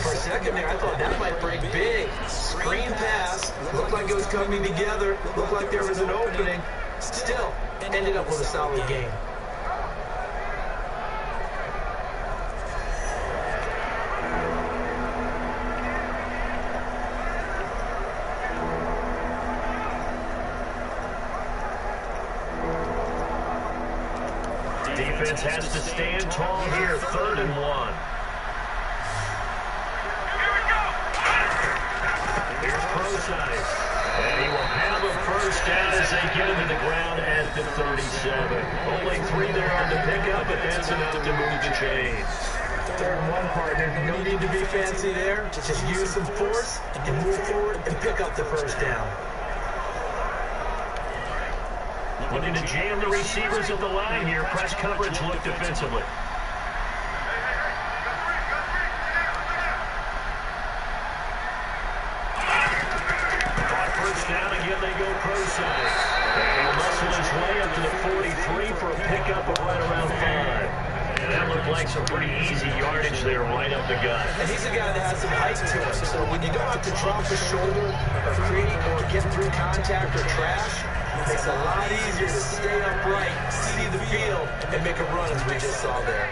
For a second there, I thought that might break big. Screen pass. Looked like it was coming together. Looked like there was an opening. Still, ended up with a solid game. Defense has to stand tall here, 3rd and 1. Here's Procise. And he will have a first down as they get him to the ground at the 37. Only 3 there on the pickup, but that's enough to move the chains. 3rd and 1, partner. No need to be fancy there. Just use some force and move forward and pick up the first down. Looking to jam the receivers at the line here. Press coverage, look defensively. down again, they go pro size. He'll muscle his way up to the 43 for a pickup of right around 5. And that looked like some pretty easy yardage there right up the gut. And he's a guy that has some height to him. So when you don't have to drop a shoulder or create or get through contact or trash, it makes it a lot easier to stay upright, see the field, and make a run as we just saw there.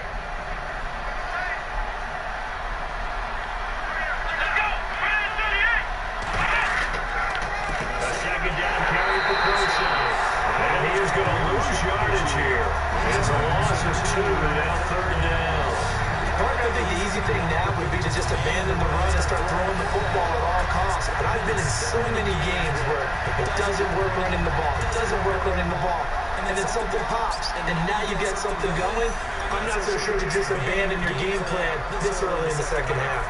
A second down carry for Wilson. And he is going to lose yardage here. It's a loss of 2, now 3rd down. Partner, I think the easy thing now would be to just abandon the run and start throwing the football at all costs. But I've been in so many games where it doesn't work running the ball. It doesn't work running the ball. And then something pops, and now you get something going. I'm not so sure to just abandon your game plan this early in the second half.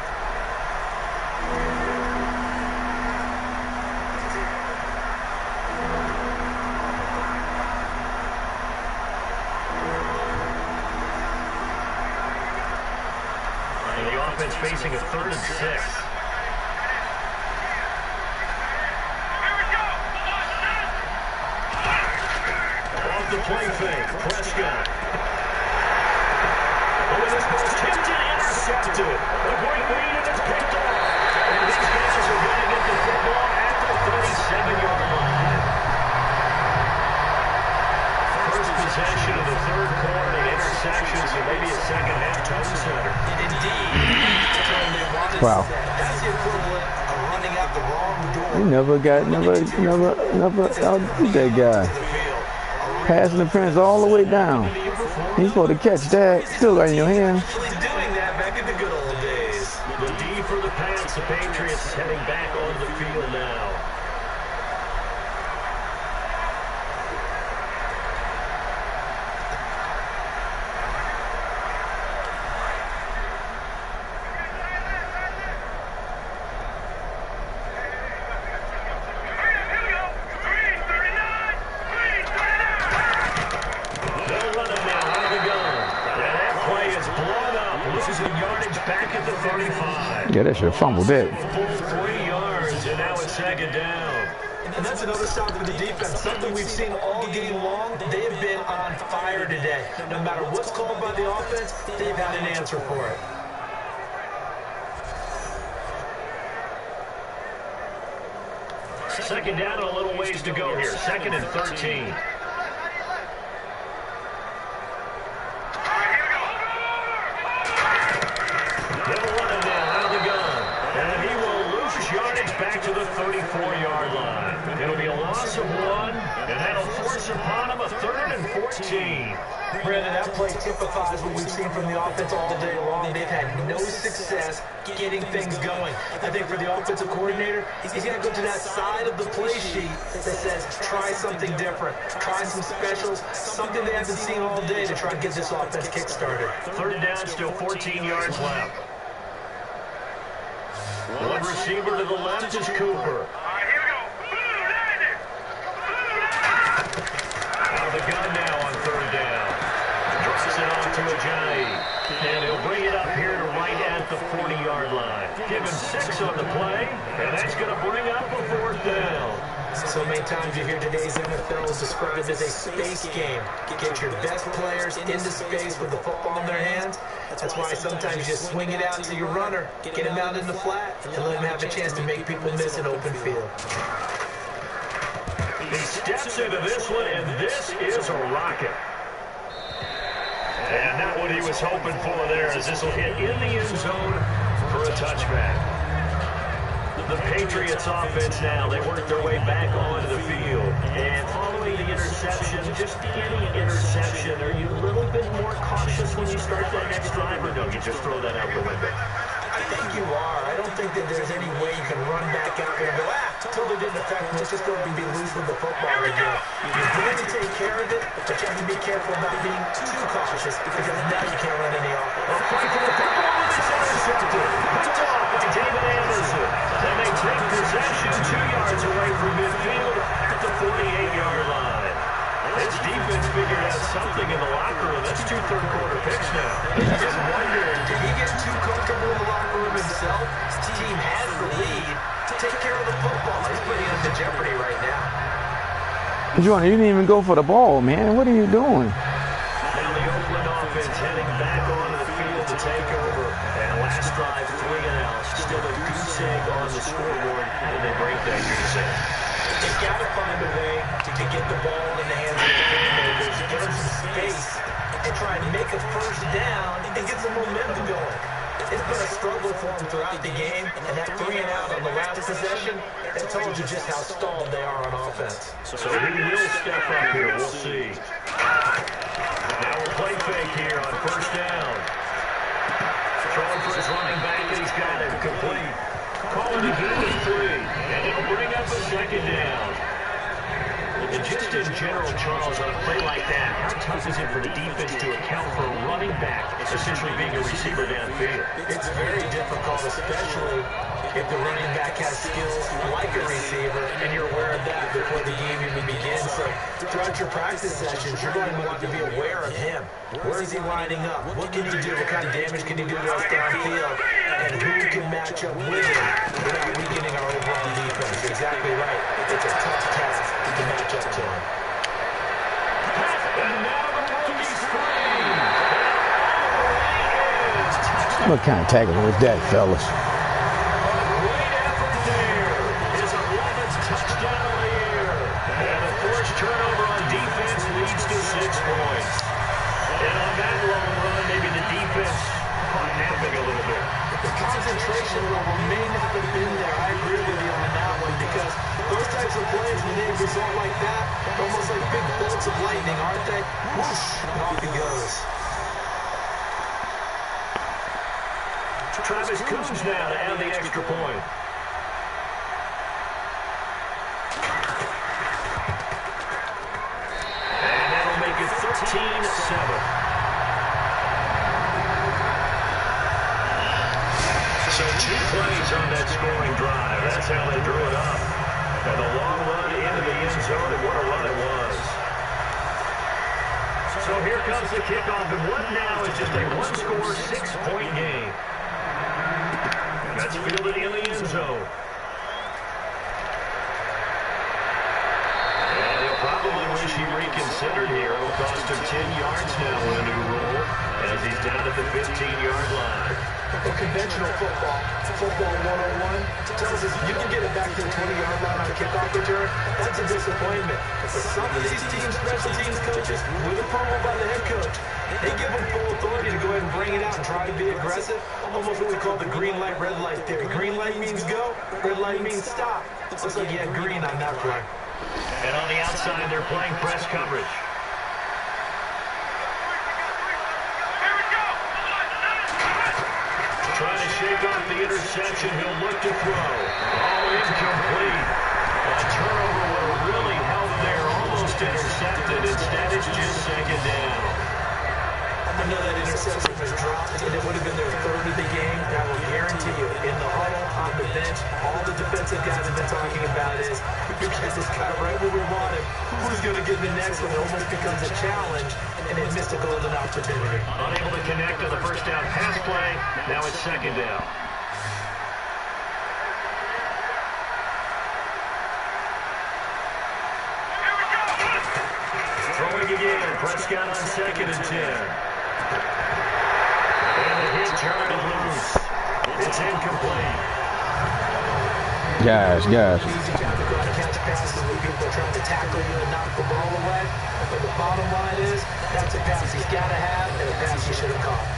And the offense facing a 3rd and 6. Off the play fake, Prescott. Oh, and this ball's tipped and intercepted. A great lead, and it's picked off. And these guys are going to get the football at the 37-yard line. First possession of the 3rd quarter, an interception, so maybe a second-half tone center. Indeed. Wow. That's the equivalent of running out the wrong door. You never outdid that guy. Passing the Prince all the way down. He's supposed to catch that. Still got in your hand. Actually doing that back in the good old days. The D for the Pats, the Patriots heading back on the field now. Yeah, that should have fumbled that. 3 yards, and now it's 2nd down. And that's another shot for the defense. Something we've seen all game long. They have been on fire today. No matter what's called by the offense, they've had an answer for it. Second down and a little ways to go here. 2nd and 13. Back to the 34-yard line. It'll be a loss of 1, and that'll force upon him a 3rd and 14. Brandon, that play typifies what we've seen from the offense all day long. They've had no success getting things going. I think for the offensive coordinator, he's got to go to that side of the play sheet that says, try something different. Try some specials, something they haven't seen all day to try and get this offense kick-started. 3rd down, still 14 yards left. One receiver to the left is Cooper. Out of the gun now on 3rd down. Drops it off to Ajayi. And he'll bring it up here to right at the 40-yard line. Give him 6 on the play, and that's going to bring up a 4th down. So many times you hear today's NFL is described as a space game. Get your best players into space with the football in their hands. That's why sometimes you just swing it out to your runner, get him out in the flat, and let him have a chance to make people miss an open field. He steps into this one, and this is a rocket. And not what he was hoping for there, as this will hit in the end zone for a touchback. The Patriots offense now, they work their way back onto the field. And following the interception, just any interception, are you a little bit more cautious when you start that next drive, or no, you just throw that out the window? I think you are. I don't think that there's any way you can run back out there and go, totally didn't affect me. Let's just go and be loose with the football again. You're going to take care of it, but you have to be careful about being too cautious because now you can't run any offense. A play for the football, and it's intercepted. Picked off by David Anderson. And they take possession 2 yards away from midfield at the 48-yard line. This defense figured out something in the locker room. That's 2 third-quarter picks now. I just wonder, did he get too comfortable in the locker room himself? His team has the lead. Take care of the football. He's putting it into jeopardy right You didn't even go for the ball, man. What are you doing? Now the Oakland offense heading back onto the field to take over. And last drive, 3 and out. Still a goose egg on the scoreboard. How did they break that goose egg? They've got to find a way to get the ball in the hands of the playmakers, get them some space, and try and make a first down and get some momentum going. It's been a struggle for them throughout the game, and that 3 and out on the last possession, that told you just how stalled they are on offense. So who will step up here? We'll see. Now we'll play fake here on first down. Throwing for his running back, and he's got it complete. Calling it good with 3, and it'll bring up a second down. And just in general, Charles, on a play like that, how tough is it for the defense to account for a running back essentially being a receiver downfield? It's very difficult, especially if the running back has skills like a receiver, and you're aware of that before the game even begins. So throughout your practice sessions, you're going to want to be aware of him. Where is he lining up? What can he do? What kind of damage can he do to us downfield? And who can match up with him without weakening our overall defense? Exactly right. It's a tough task to match up to him. And now the rookie screen. What kind of tackle was that, fellas? Great effort there. His 11th touchdown of the year. And the first turnover on defense leads to 6 points. And on that long run, maybe the defense caught napping a little bit. The concentration level may not have been there. I agree with you on that one, because those types of plays, when they result like that, they're almost like big bolts of lightning, aren't they? Whoosh, and off he goes. Travis Coons now to add the extra point. And that'll make it 13-7. So 2 plays on that scoring drive. That's how they drew it up. And a long run into the end zone, and what a run it was. So here comes the kickoff, and what now is just a one-score, 6-point game. That's fielded in the end zone. And he'll probably wish he reconsidered here. It'll cost him 10 yards now with a new rule, as he's down at the 15-yard line. In conventional football 101 tells us you can get it back to the 20-yard line on a kickoff return. That's a disappointment. But some of these teams, special teams coaches, with approval by the head coach, they give them full authority to go ahead and bring it out and try to be aggressive. Almost what we call the green light, red light theory. Green light means go, red light means stop. Looks like you had green on that play. And on the outside, they're playing press coverage. Trying to shake off the interception. He'll look to throw. Oh, incomplete. A turnover will really help there. Almost intercepted. Instead, it's just second down. I know that interception was dropped, and it would have been their 3rd of the game. I will guarantee you, in the huddle, on the bench, all the defensive guys have been talking about is, you guys just got it right where we want him. Who's going to get the next one? It almost becomes a challenge, and they missed a golden opportunity. Unable to connect on the first down pass play. Now it's second down. Throwing again. Prescott on 2nd and 10. And the hit turned it loose. It's incomplete. Guys. Easy job to go out and catch passes when people are trying to tackle you and knock the ball away. But the bottom line is, that's a pass he's got to have, and a pass he should have caught.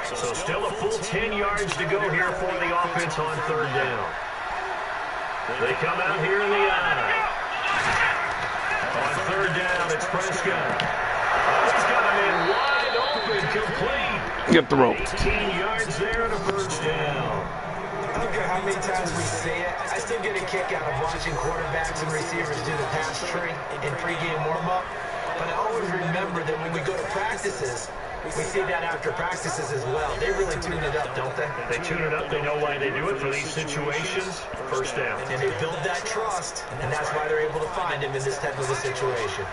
So still a full 10 yards to go here for the offense on 3rd down. They come out here in the eye. On 3rd down, it's Prescott. Oh, he's got a man wide open, complete. Get the rope. 18 yards there and a first down. I don't care how many times we say it, I still get a kick out of watching quarterbacks and receivers do the pass tree in pregame warm-up. But I always remember that when we go to practices, We see that after practices as well. They really tune it up, don't they? They tune it up. They know why they do it for these situations. First down. And they build that trust, and that's why they're able to find him in this type of a situation.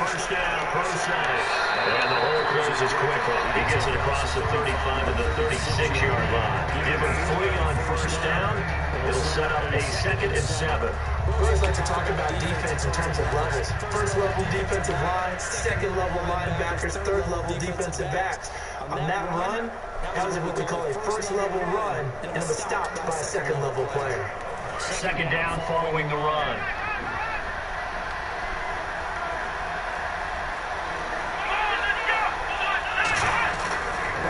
First down, Prosay. And the hole closes quickly. He gets it across the 35 to the 36-yard line. Give him 3 on first down. It'll set up a 2nd and 7. We always like to talk about defense in terms of levels. First level defensive line, second level linebackers, third level defensive backs. On that run, that was what we call a first level run, and it was stopped by a second level player. 2nd down following the run.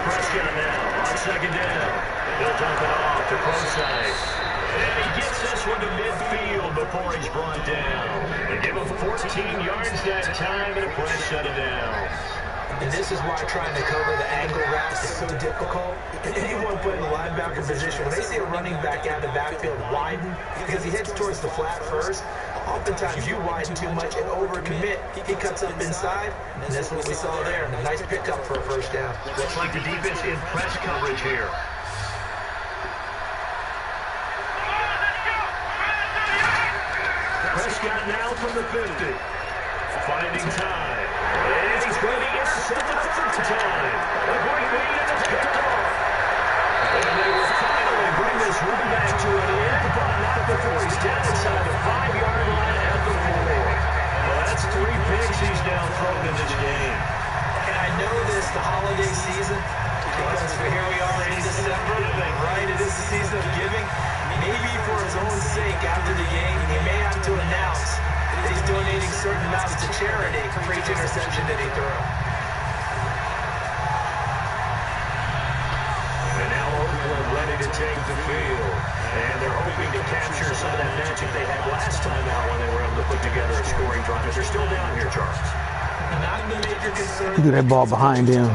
Prescott now on 2nd down. He'll dump it off to Prosay. And he gets this one to midfield before he's brought down. They give him 14 yards that time, and a press shut it down. And this is why trying to cover the angle routes is so difficult. Anyone put in the linebacker position, when they see a running back out of the backfield widen, because he heads towards the flat first, oftentimes you widen too much and overcommit. He cuts up inside, and that's what we saw there. A nice pickup for a first down. Looks like the defense in press coverage here. Prescott now from the 50. Finding time. And he's going to intercept it the third time. A great lead, and it's picked off. And they will finally bring this run back to an end, but not before he's down inside the 5-yard line at the 4. Well, that's 3 picks he's now thrown in this game. And I know this, the holiday season, because here we are in December, right? It is the season of giving. Maybe for his own sake after the game, he may have to announce that he's donating certain amounts to charity for each interception that he throws. And now Oakland ready to take the field. And they're hoping to capture some of that magic they had last time out when they were able to put together a scoring drive. But they're still down here, Charles. Not the major concern. Look at that ball behind him.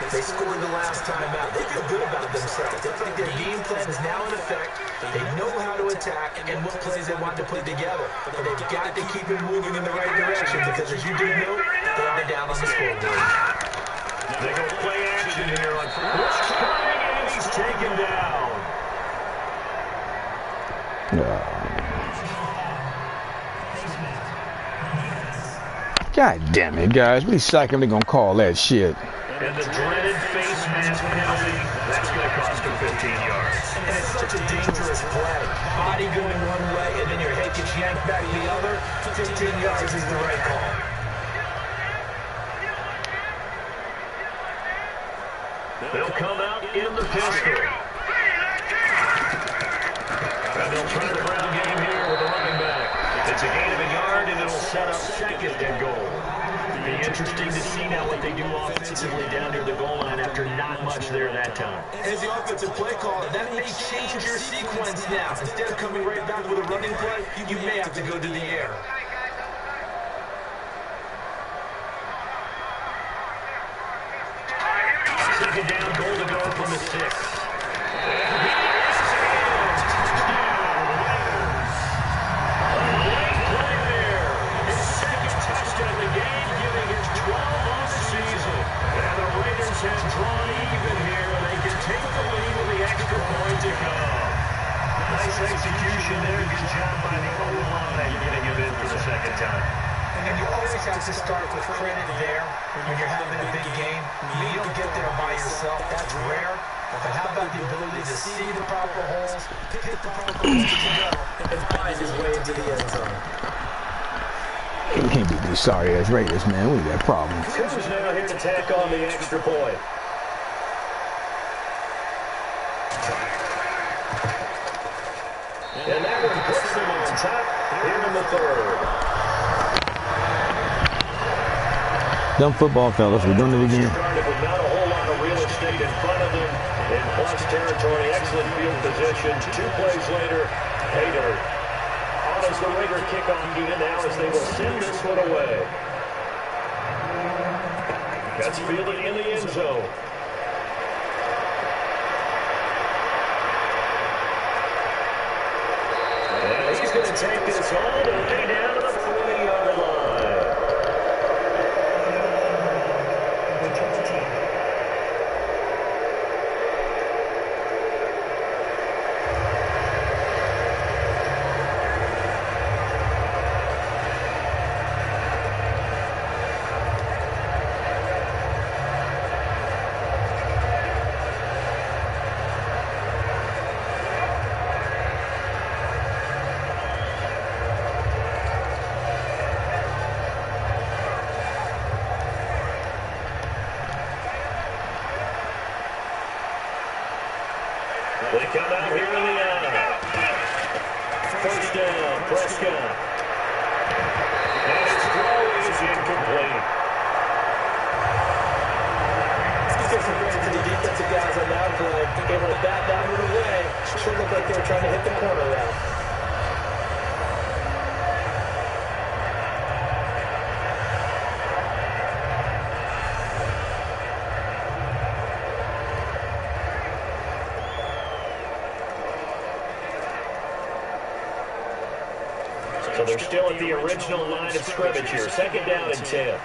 They scored the last time out. They feel good about themselves. They feel like their game plan is now in effect. They know how to attack and what plays they want to put together. But they've got to keep it moving in the right direction because, as you do know, they are down on the scoreboard. They go play action here on first coming, and he's taken down. God damn it, guys. We suck him. They're going to call that shit. And the dreaded face mask penalty, that's going to cost him 15 yards. And it's such a dangerous play. Body going one way, and then your head gets yanked back the other. 15 yards is the right call. They'll come out in the pistol. And they'll try the ground game here with the running back. It's a gain of a yard, and it'll set up 2nd and goal. Be interesting to see now what they do offensively down near the goal line after not much there that time. As the offensive play caller, that may change your sequence now. Instead of coming right back with a running play, you may have to go to the air. Second down, goal to go from the 6. Have drawn even here, and they can take the lead with the extra point to come. Nice execution there. Good job by the O-line getting him in for the 2nd time. And you always have to start with credit there when you're having a big game. You don't get there by yourself. That's rare. But how about the ability to see the proper holes, pick the proper holes together, and find his way into the end zone? We can't beat these sorry-ass Raiders, man. We got problems. Who's now here to tack on the extra point? And that one puts them on top here in the 3rd. Dumb football, fellas. We're doing it again. Started with not a whole lot of real estate in front of them. In plus territory, excellent field position. 2 plays later, pay dirt. As the Raider kickoff unit now as they will send this one away. That's fielded in the end zone. And he's going take this all the way down to the 40-yard line. They come out here in the eye. First down, Prescott. And his throw is incomplete. Give some credit to the defensive guys on that play. Able to bat that one away. Sure looked like they were trying to hit the corner route. So they're still at the original line of scrimmage here. Second down and 10.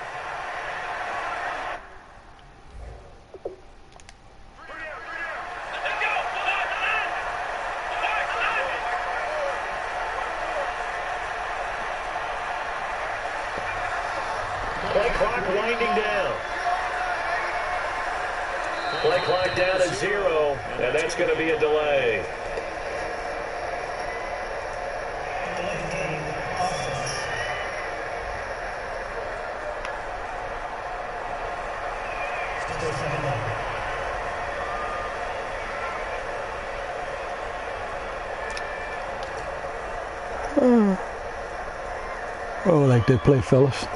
Play clock winding down. Play clock down to 0, and that's going to be a delay. Oh, like that play, fellas.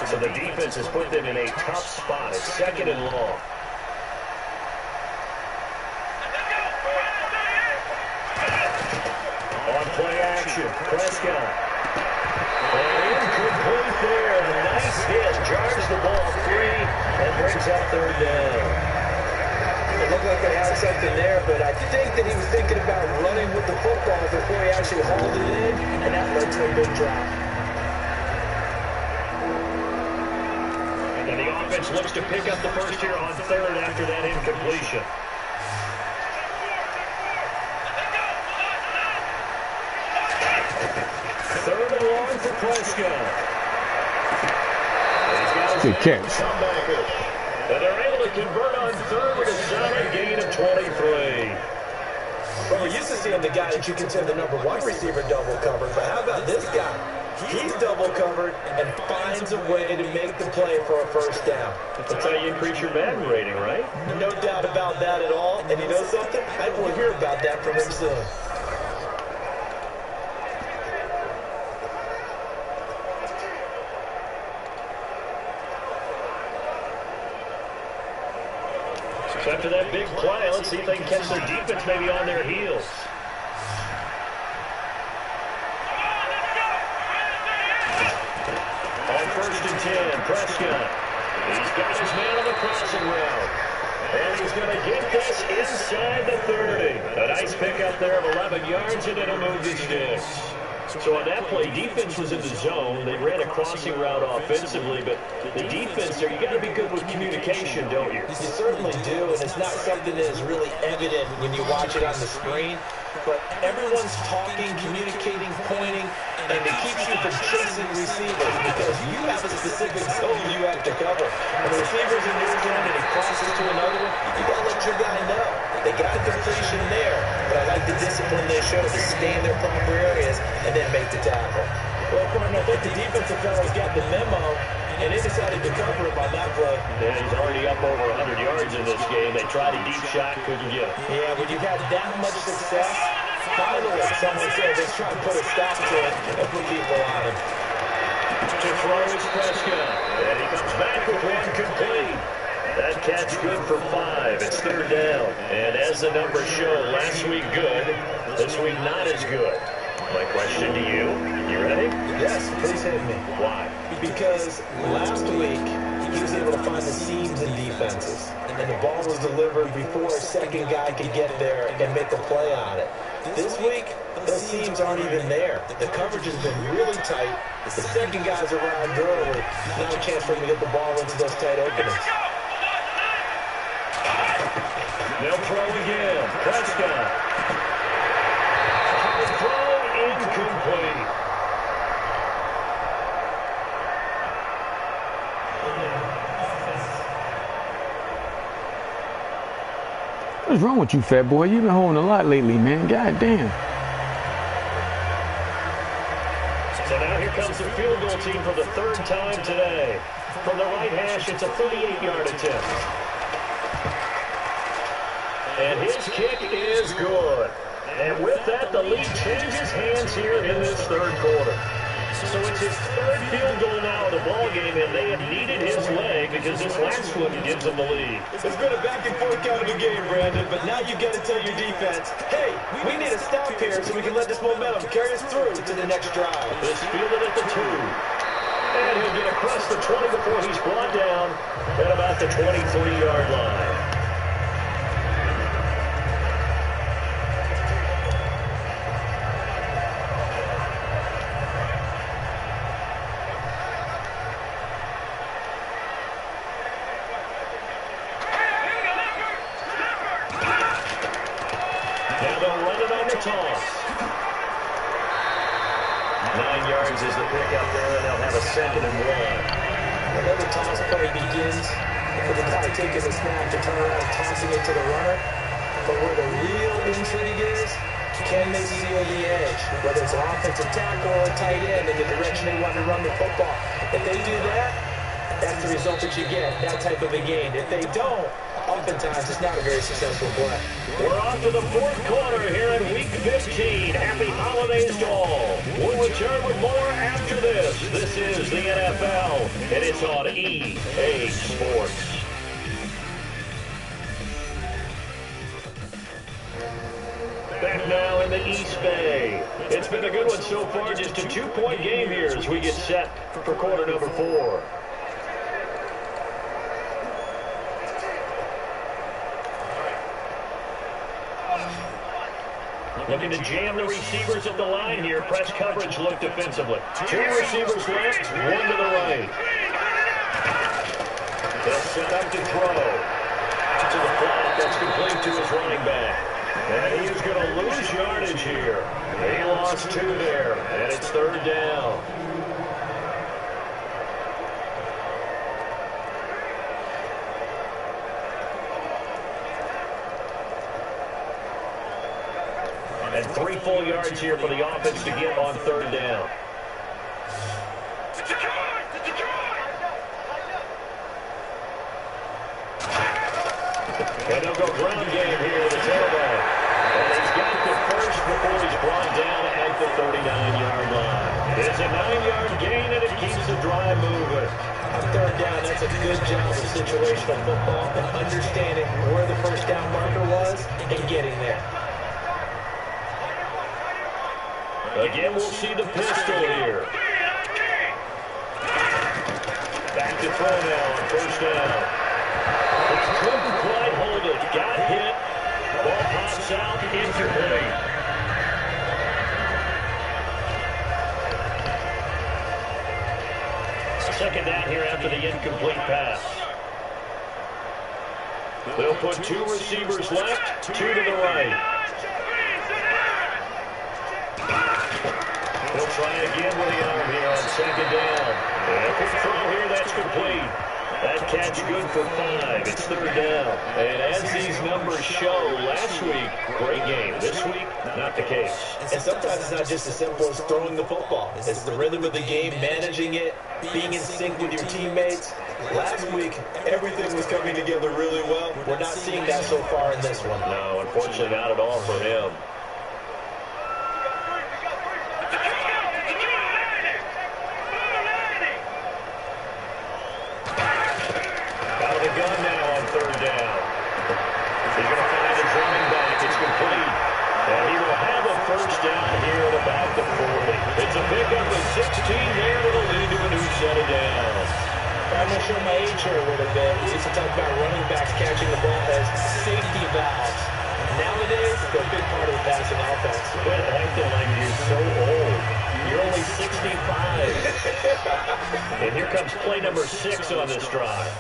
So the defense has put them in a tough spot. It's second and long. On play action, Prescott. And incomplete there. Nice hit. Jars the ball free and brings up third down. It looked like they had something there, but I think that he was thinking about running with the football before he actually hauled it in, and that led to a big drop. And the offense looks to pick up the first here on third after that incompletion. Third and long for Prescott. Good catch. And they're able to convert on third with a solid gain of 23. Well, we're used to seeing the guy that you consider the number one receiver double covered, but how about this guy? He's double covered and finds a way to make the play for a first down. That's how you increase your Madden rating, right? No doubt about that at all. And you know something? I will hear about that from him soon. So after that big play, let's see if they can catch their defense maybe on their heels. On first and 10, Prescott. He's got his man on the crossing route. And he's going to get this inside the 30. A nice pickup there of 11 yards, and it'll move the sticks. So on that play, defense was in the zone. They ran a crossing route offensively, but the defense there, you got to be good with communication, don't you? You certainly do, and it's not something that is really evident when you watch it on the screen. But everyone's talking, communicating, pointing, and it keeps you from chasing receivers because you have a specific zone you have to cover. When the receiver's in your zone and he crosses to another one, you got to let your guy know. They got the completion there, but I like the discipline they show to stay in their proper areas and then make the tackle. Well, Gordon, I think the defensive fellas got the memo, and they decided to cover him on that play. Yeah, he's already up over 100 yards in this game. They tried a deep shot, couldn't get it. Yeah, when you've had that much success, finally someone says, let's try to put a stop to it and put people on him. To throw is Prescott. And he comes back with one complete. That catch good for 5. It's third down. And as the numbers show, last week good, this week not as good. My question to you, you ready? Yes, please hit me. Why? Because last week, he was able to find the seams in defenses. And the ball was delivered before a second guy could get there and make a play on it. This week, those seams aren't even there. The coverage has been really tight. The second guy's arrived early. Not a chance for him to get the ball into those tight openings. They'll throw again. Prescott. High throw incomplete. What's wrong with you, fat boy? You've been holding a lot lately, man. God damn. So now here comes the field goal team for the third time today. From the right hash, it's a 38-yard attempt. And his kick is good. And with that, the lead changes hands here in this third quarter. So it's his third field goal now of the ball game, and they have needed his leg because this last one gives them the lead. It's been a back-and-forth kind of a game, Brandon, but now you've got to tell your defense, hey, we need a stop here so we can let this momentum carry us through to the next drive. It's fielded at the 2. And he'll get across the 20 before he's brought down at about the 23-yard line. Now they'll run it on the toss. 9 yards is the pick up there, and they'll have a 2nd and 1. Whenever the toss play begins, for the guy taking the snap to turn around and tossing it to the runner, but where the real intrigue is, can they seal the edge? Whether it's an offensive tackle or a tight end in the direction they want to run the football. If they do that, that's the result that you get, that type of a game. If they don't, oftentimes it's not a very successful play. We're off to the fourth quarter here in Week 15. Happy holidays to all. We'll return with more after this. This is the NFL, and it's on EA Sports. Back now in the East Bay. It's been a good one so far, just a 2-point game here as we get set for quarter number 4. Looking to jam the receivers at the line here. Press coverage look defensively. 2 receivers left, 1 to the right. They'll set up to throw. To the flat, that's complete to his running back. And he is going to lose yardage here. He lost 2 there, and it's third down. And 3 full yards here for the offense to get on third down. And they'll go ground game here with the tailback. And he's got the first before he's brought down at the 39-yard line. It's a 9-yard gain, and it keeps the drive moving. On third down, that's a good job of situational football and understanding where the first down marker was and getting there. Again, we'll see the pistol here. Back to throw now on first down. Couldn't quite hold it. Got hit. Ball pops out. Incomplete. Second down here after the incomplete pass. They'll put 2 receivers left, 2 to the right. He'll try again with the arm here on second down. And quick throw here, that's complete. That catch good for 5. It's third down. And as these numbers show, last week, great game. This week, not the case. And sometimes it's not just as simple as throwing the football. It's the rhythm of the game, managing it, being in sync with your teammates. Last week, everything was coming together really well. We're not seeing that so far in this one. No, unfortunately not at all for him. Out of the gun now a pickup of 16 there with a lead to a new set of downs. I'm going to show my age here a little bit. We used to talk about running backs catching the ball as safety valves. Nowadays, they're a big part of the passing offense. Quit acting like you're so old. You're only 65. And here comes play number 6 on this drive.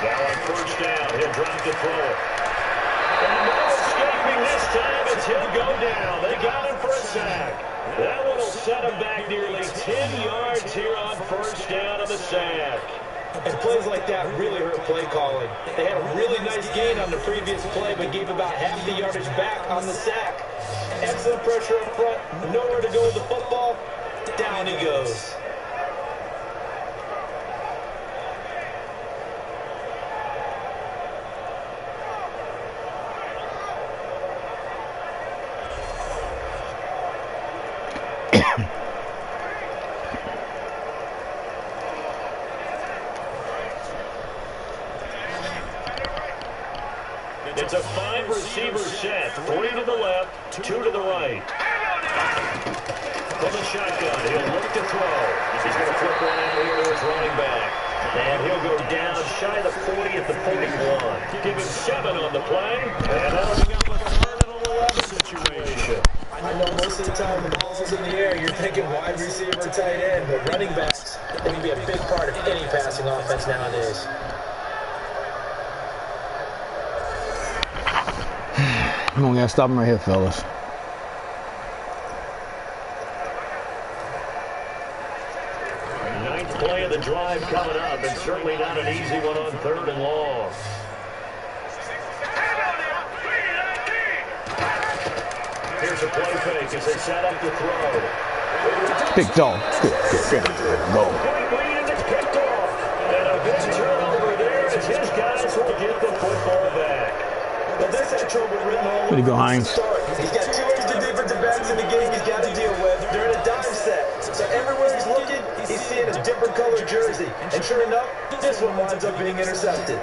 Now on first down, he'll drop the throw. And no escaping this time as he'll go down. They got him for a sack. That one will set him back nearly 10 yards here on first down on the sack. And plays like that really hurt play calling. They had a really nice gain on the previous play, but gave about half the yardage back on the sack. Excellent pressure up front, nowhere to go with the football. Down he goes. It's a 5-receiver set. 3 to the left, 2 to the right. From the shotgun, he'll look to throw. He's going to flip one out here to his running back. And he'll go down shy of the 40 at the 41. Give him 7 on the play. And that'll bring up a 3rd and 11 situation. I know most of the time the ball's in the air, you're thinking wide receiver, tight end, but running backs, they can be a big part of any passing offense nowadays. I'm gonna stop him right here, fellas. Ninth play of the drive coming up, and certainly not an easy one on 3rd and long. Here's a play fake as they set up the throw. Big dog. Good. Go. Great lead, and it's picked off. And a big turnover there as his guys will get the football back. But this had trouble written all Way to go, Hines. He's got 2 extra defensive backs in the game he's got to deal with. They're in a dime set. So everywhere he's looking, he's seeing a different colored jersey. And sure enough, this one winds up being intercepted.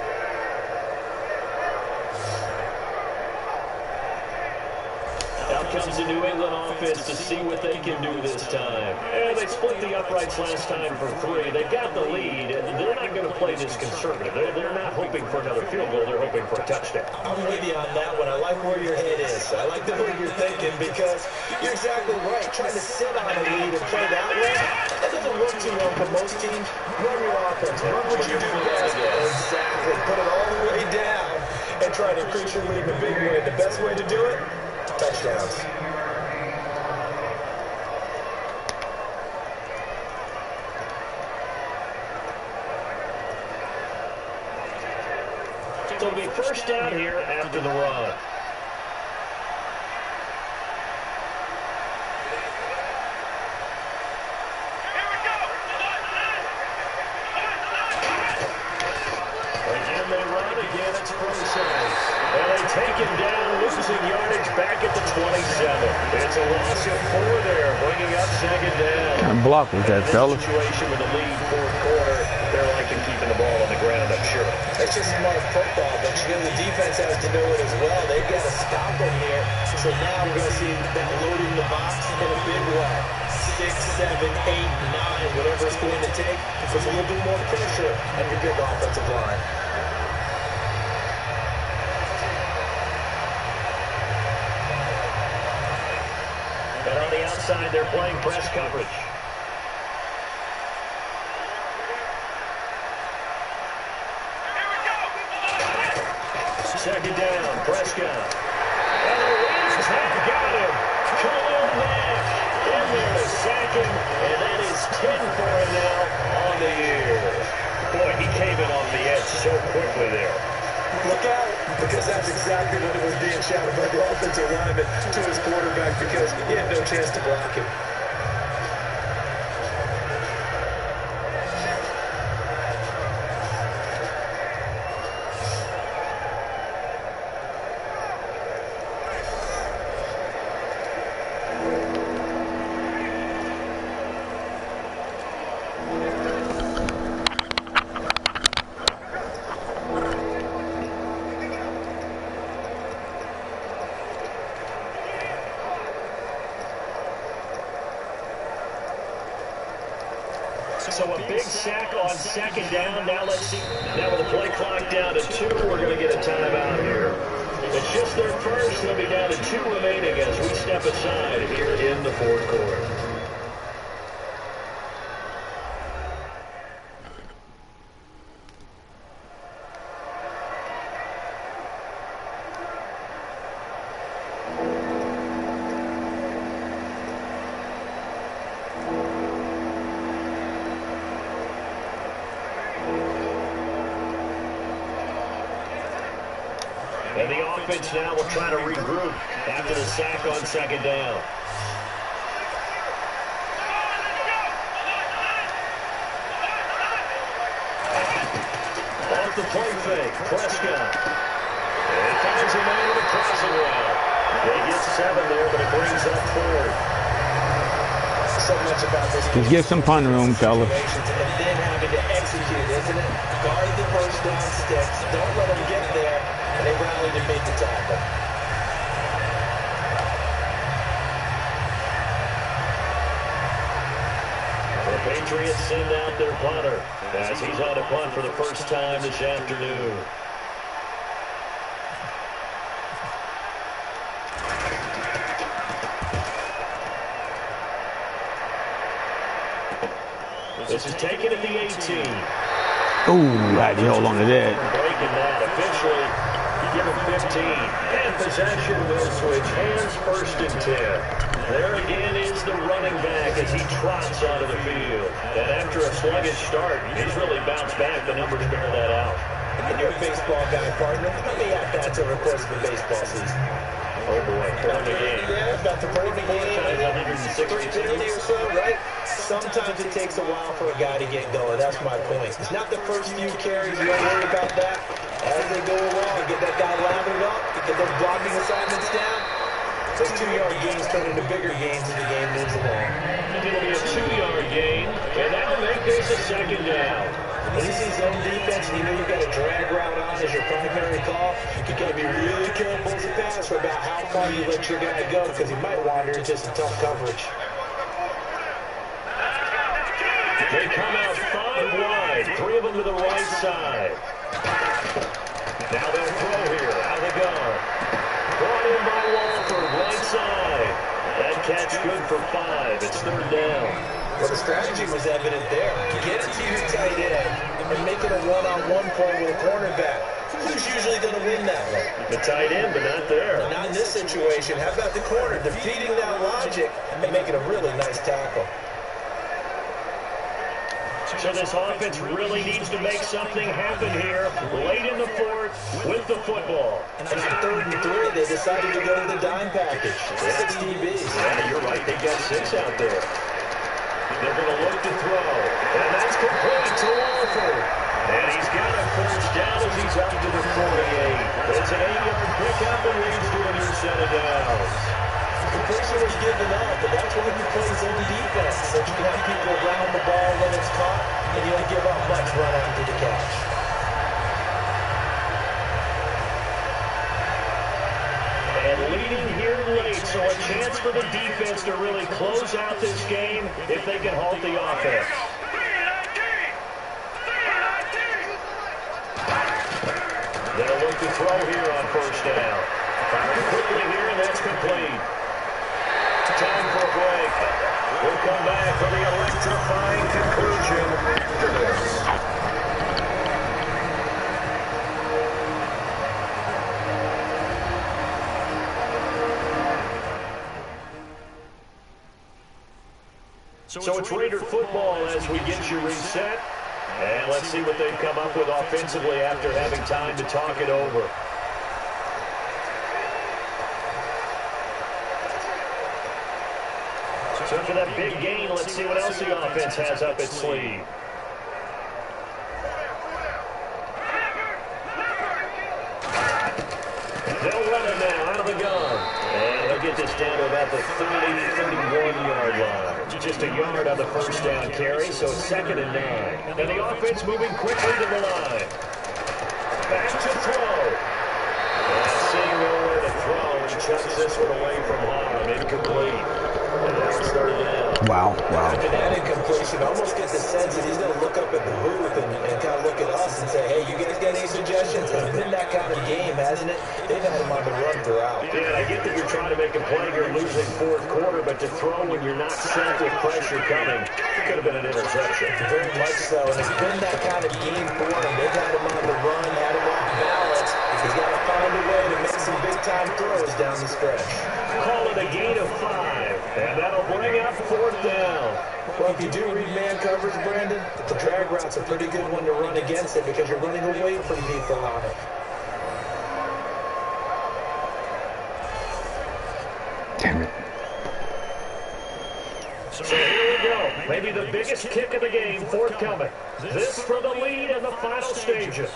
Out comes the New England offense to see what they can do this time. And they split the uprights last time for 3. They got the lead. They're not going to play this conservative. They're not hoping for another field goal. They're hoping for a touchdown. I'm with you on that one. I like where your head is. I like the way you're thinking because you're exactly right. Trying to sit on a lead and play that way, that doesn't work too well for most teams. Run your offense. Run what you do best. Exactly. Put it all the way down and try to increase your lead in a big way. The best way to do it? Touchdowns. So it'll be first down here after the run. And they run again. It's Process. And they take him down, losing yardage back at the 27. It's a loss of 4 there, bringing up 2nd down. And block with that, fellas. Situation with the lead 4th quarter. They're liking keeping the ball on the ground, I'm sure. It's just smart football, but you know the defense has to know it as well. They've got to stop them here. So now we're going to see that loading the box in a big way. 6, 7, 8, 9, whatever it's going to take. Puts a little bit more pressure on your big offensive line. And on the outside, they're playing press coverage. Second down, Prescott. And the Raiders have got him. Khalil Mack in there to sack him, and that is 10 for him now on the year. Boy, he came in off the edge so quickly there. Look out, because that's exactly what it was being shouted by the offensive lineman to his quarterback because he had no chance to block him. So a big sack on second down. Now let's see. Now with the play clock down to 2, we're going to get a timeout here. It's just their first. They'll be down to 2 remaining as we step aside here in the fourth quarter. And the offense now will try to regroup after the sack on second down. Off the play fake, Prescott. And finds a man with a crossing route. They get 7 there, but it brings up 4. So much about this. Just get some fun room, fella. And then having to execute, isn't it? Guard the first down sticks. Don't let them get there. And they rallied and made the tackle. The Patriots send out their punter as he's on a punt for the first time this afternoon. This is taken at the 18. Ooh, I had to hold on to that. Breaking that officially. Give him 15. And possession will switch hands, first and 10. There again is the running back as he trots onto the field. And after a sluggish start, he's really bounced back. The numbers bear that out. And you're a baseball guy, partner. Let me add that to the course of the baseball season. Oh boy, about the game. Yeah, about to break the game. 162 or so, right? Sometimes it takes a while for a guy to get going. That's my point. It's not the first few carries. You don't worry about that. As they go along, get that guy lathered up, get those blocking assignments down. Those 2-yard gains turn into bigger gains as the game moves along. It'll be a 2-yard gain, and that'll make this a second down. When you see zone defense and you know you've got a drag route on as your primary call, you got to be really careful as a passer about how far you let your guy go because he might wander into some tough coverage. They come out 5 wide, 3 of them to the right side. Now they'll throw here, out of the gun. Brought in by Walford, right side. That catch good for 5. It's 3rd down. Well, the strategy was evident there. Get it to your tight end and make it a one-on-one play with a cornerback. Who's usually going to win that one? The tight end, but not there. Not in this situation. How about the corner defeating that logic and making a really nice tackle? So this offense really needs to make something happen here late in the 4th with the football. And on 3rd and 3, they decided to go with a dime package. 6 DBs. Yeah, you're right. They got 6 out there. They're going to look to throw. And that's complete to Walford. And he's got a first down as he's up to the 48. It's an 8-yard pickup and leads to a new set of downs. The person was given up, but that's why you play zone defense. So you can have people around the ball when it's caught, and you don't give up much run after the catch. And leading here late, so a chance for the defense to really close out this game if they can halt the offense. They'll look to throw here on first down. Firing quickly here, and that's complete. Time for a break. We'll come back for the electrifying conclusion after this. So it's Raider football as we get you reset. And let's see what they've come up with offensively after having time to talk it over. So for that big gain, let's see what else the offense has up its sleeve. They'll run it now out of the gun. And they'll get this down to about the 30-31-yard line. Just a yard on the first down carry, so it's 2nd and 9. And the offense moving quickly to the line. Back to throw. And seeing nowhere to throw, he chucks this one away from harm. Incomplete. on downs third down. Wow. After that incompletion, I almost get the sense that he's going to look up at the booth and kind of look at us and say, hey, you guys got any suggestions? It's been that kind of game, hasn't it? They've had him on the run throughout. Yeah, I get that you're trying to make a play here losing fourth quarter, but to throw when you're not set with pressure coming could have been an interception. Very much so, and it's been that kind of game for him. They've had him on the run, had him off balance. He's got to find a way to make some big-time throws down the stretch. Call it a gain of 5, and that'll bring up fourth down. Well, if you do read man coverage, Brandon, the drag route's a pretty good one to run against it because you're running away from people on it. Damn it. So here we go. Maybe the biggest kick of the game forthcoming. This for the lead in the final stages.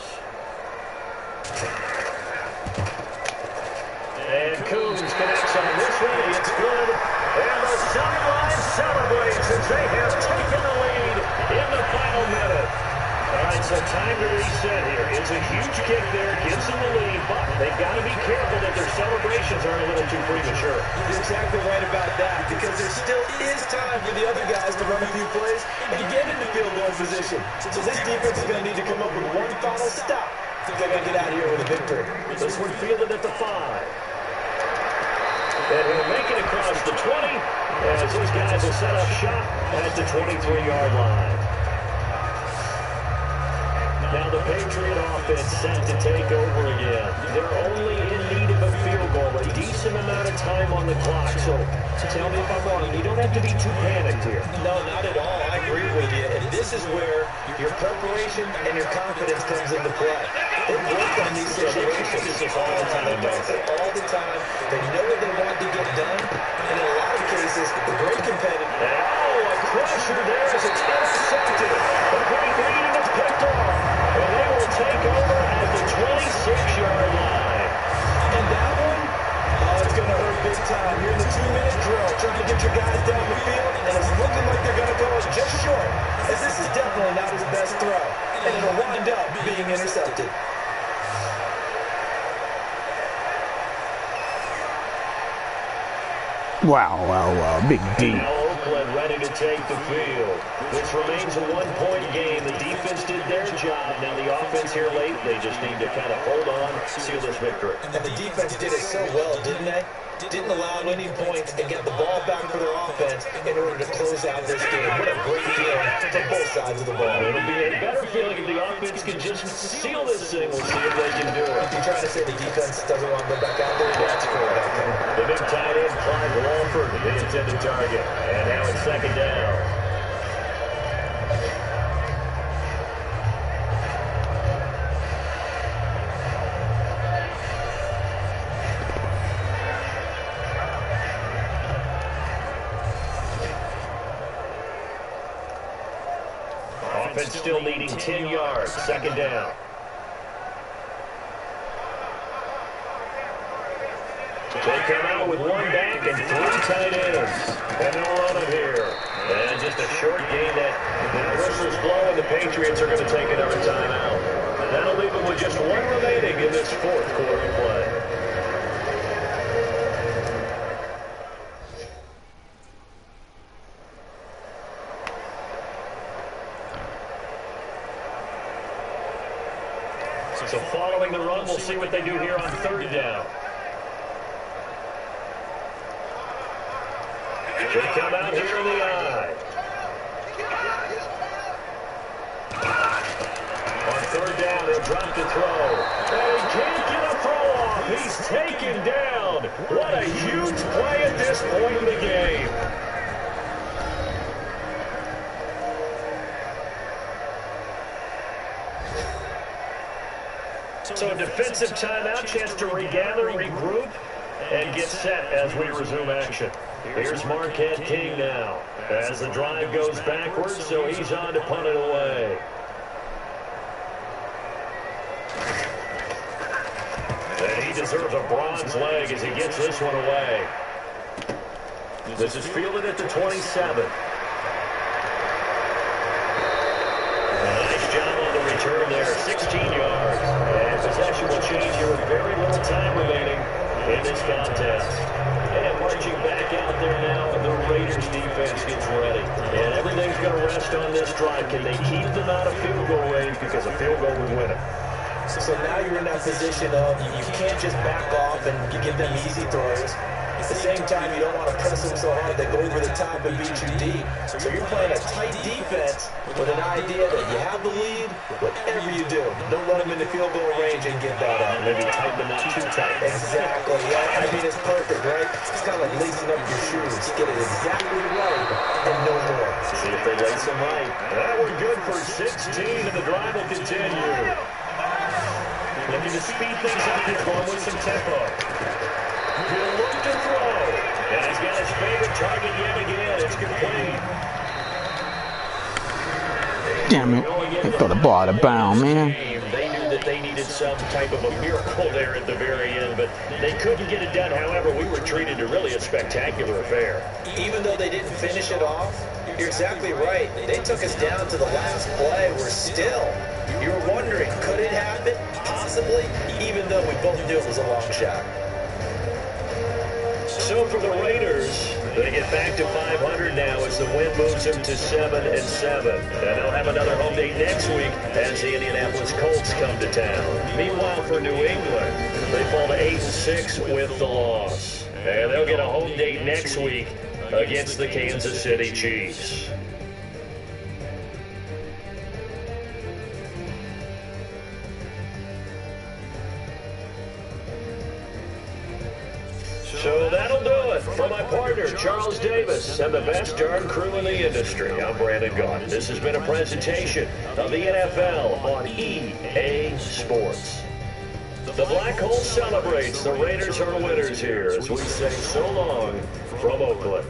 And Coons connects on this one. It's good. And the sideline celebrates as they have taken the lead in the final minute. All right, so time to reset here. It's a huge kick there, gives them the lead, but they've got to be careful that their celebrations aren't a little too premature. You're exactly right about that because there still is time for the other guys to run a few plays and get into field goal position. So this defense is going to need to come up with one final stop if they're going to get out of here with a victory. This one fielded at the 5. And he'll make it across the 20 as these guys will set up shop at the 23-yard line. Now the Patriot offense set to take over again. They're only in need of a field goal, a decent amount of time on the clock. So tell me if I'm wrong. You don't have to be too panicked here. No, not at all. I agree with you. And this is where your preparation and your confidence comes into play. They work on these situations all the time. All the time. They know what they want to get done. And in a lot of cases, the great competitive. Oh, a pressure there as it's intercepted. A great lead and it's picked off. And they will take over at the 26-yard line. And that one, it's going to hurt big time. You're in the 2-minute drill, trying to get your guys down the field, and it's looking like they're going to go just short, as this is definitely not his best throw, and it'll wind up being intercepted. Wow. Big D. Now Oakland ready to take the field. This remains a one-point game. The defense did their job. Now the offense here late, they just need to kind of hold on, seal this victory. And the defense did it so well, didn't they? Didn't allow any points and get the ball back for their offense in order to close out this game. What a great feeling from both sides of the ball. It'll be a better feeling if the offense can just seal this thing. We'll see if they can do it. You're trying to say the defense doesn't want to go back out there? That's correct. The big tight end, Clyde Walford, the intended target. And now it's second down. Offense still needing 10 yards. Second down. They come out with one back and 3 tight ends. And they'll run it here. And just a short gain that whistle's blowing. The Patriots are going to take another timeout. That'll leave them with just one remaining in this fourth quarter play. So following the run, we'll see what they do here on third down. They come out here in the eye. On third down, they'll drop the throw. And he can't get a throw off. He's taken down. What a huge play at this point in the game. So a defensive timeout, chance to regather, regroup, and get set as we resume action. Here's Marquette King now as the drive goes backwards, so he's on to punt it away. And he deserves a bronze leg as he gets this one away. This is fielded at the 27. Return there, 16 yards. And possession will change here with very little time remaining in this contest. And marching back out there now, the Raiders defense gets ready. And everything's going to rest on this drive. Can they keep them out of field goal range? Because a field goal would win it. So now you're in that position of you can't just back off and you give them easy throws. At the same time, you don't want to press them so hard they go over the top and beat you deep. So you're playing a tight defense with an idea that you have the lead. Whatever you do, don't let them in the field goal range and give that up. Maybe tighten them up too tight. Exactly. Yeah, I mean, it's perfect, right? It's kind of like lacing up your shoes. Get it exactly right and no more. See if they lace them right. That we're good for 16, and the drive will continue. Looking to speed things up here, going with some tempo. He'll look to throw. And he's got his favorite target yet again. It's complete. Damn it. They throw the ball out of bounds, man. They knew that they needed some type of a miracle there at the very end, but they couldn't get it done. However, we were treated to really a spectacular affair. Even though they didn't finish it off, you're exactly right. They took us down to the last play. We're still. You were wondering, could it happen? Possibly, even though we both knew it was a long shot. So for the Raiders, they get back to 500 now as the win moves them to 7-7. And they'll have another home date next week as the Indianapolis Colts come to town. Meanwhile, for New England, they fall to 8-6 with the loss. And they'll get a home date next week against the Kansas City Chiefs. So that'll do it. For my partner, Charles Davis, and the best darn crew in the industry, I'm Brandon Gaunt. This has been a presentation of the NFL on EA Sports. The Black Hole celebrates. The Raiders are winners here as we say so long from Oakland.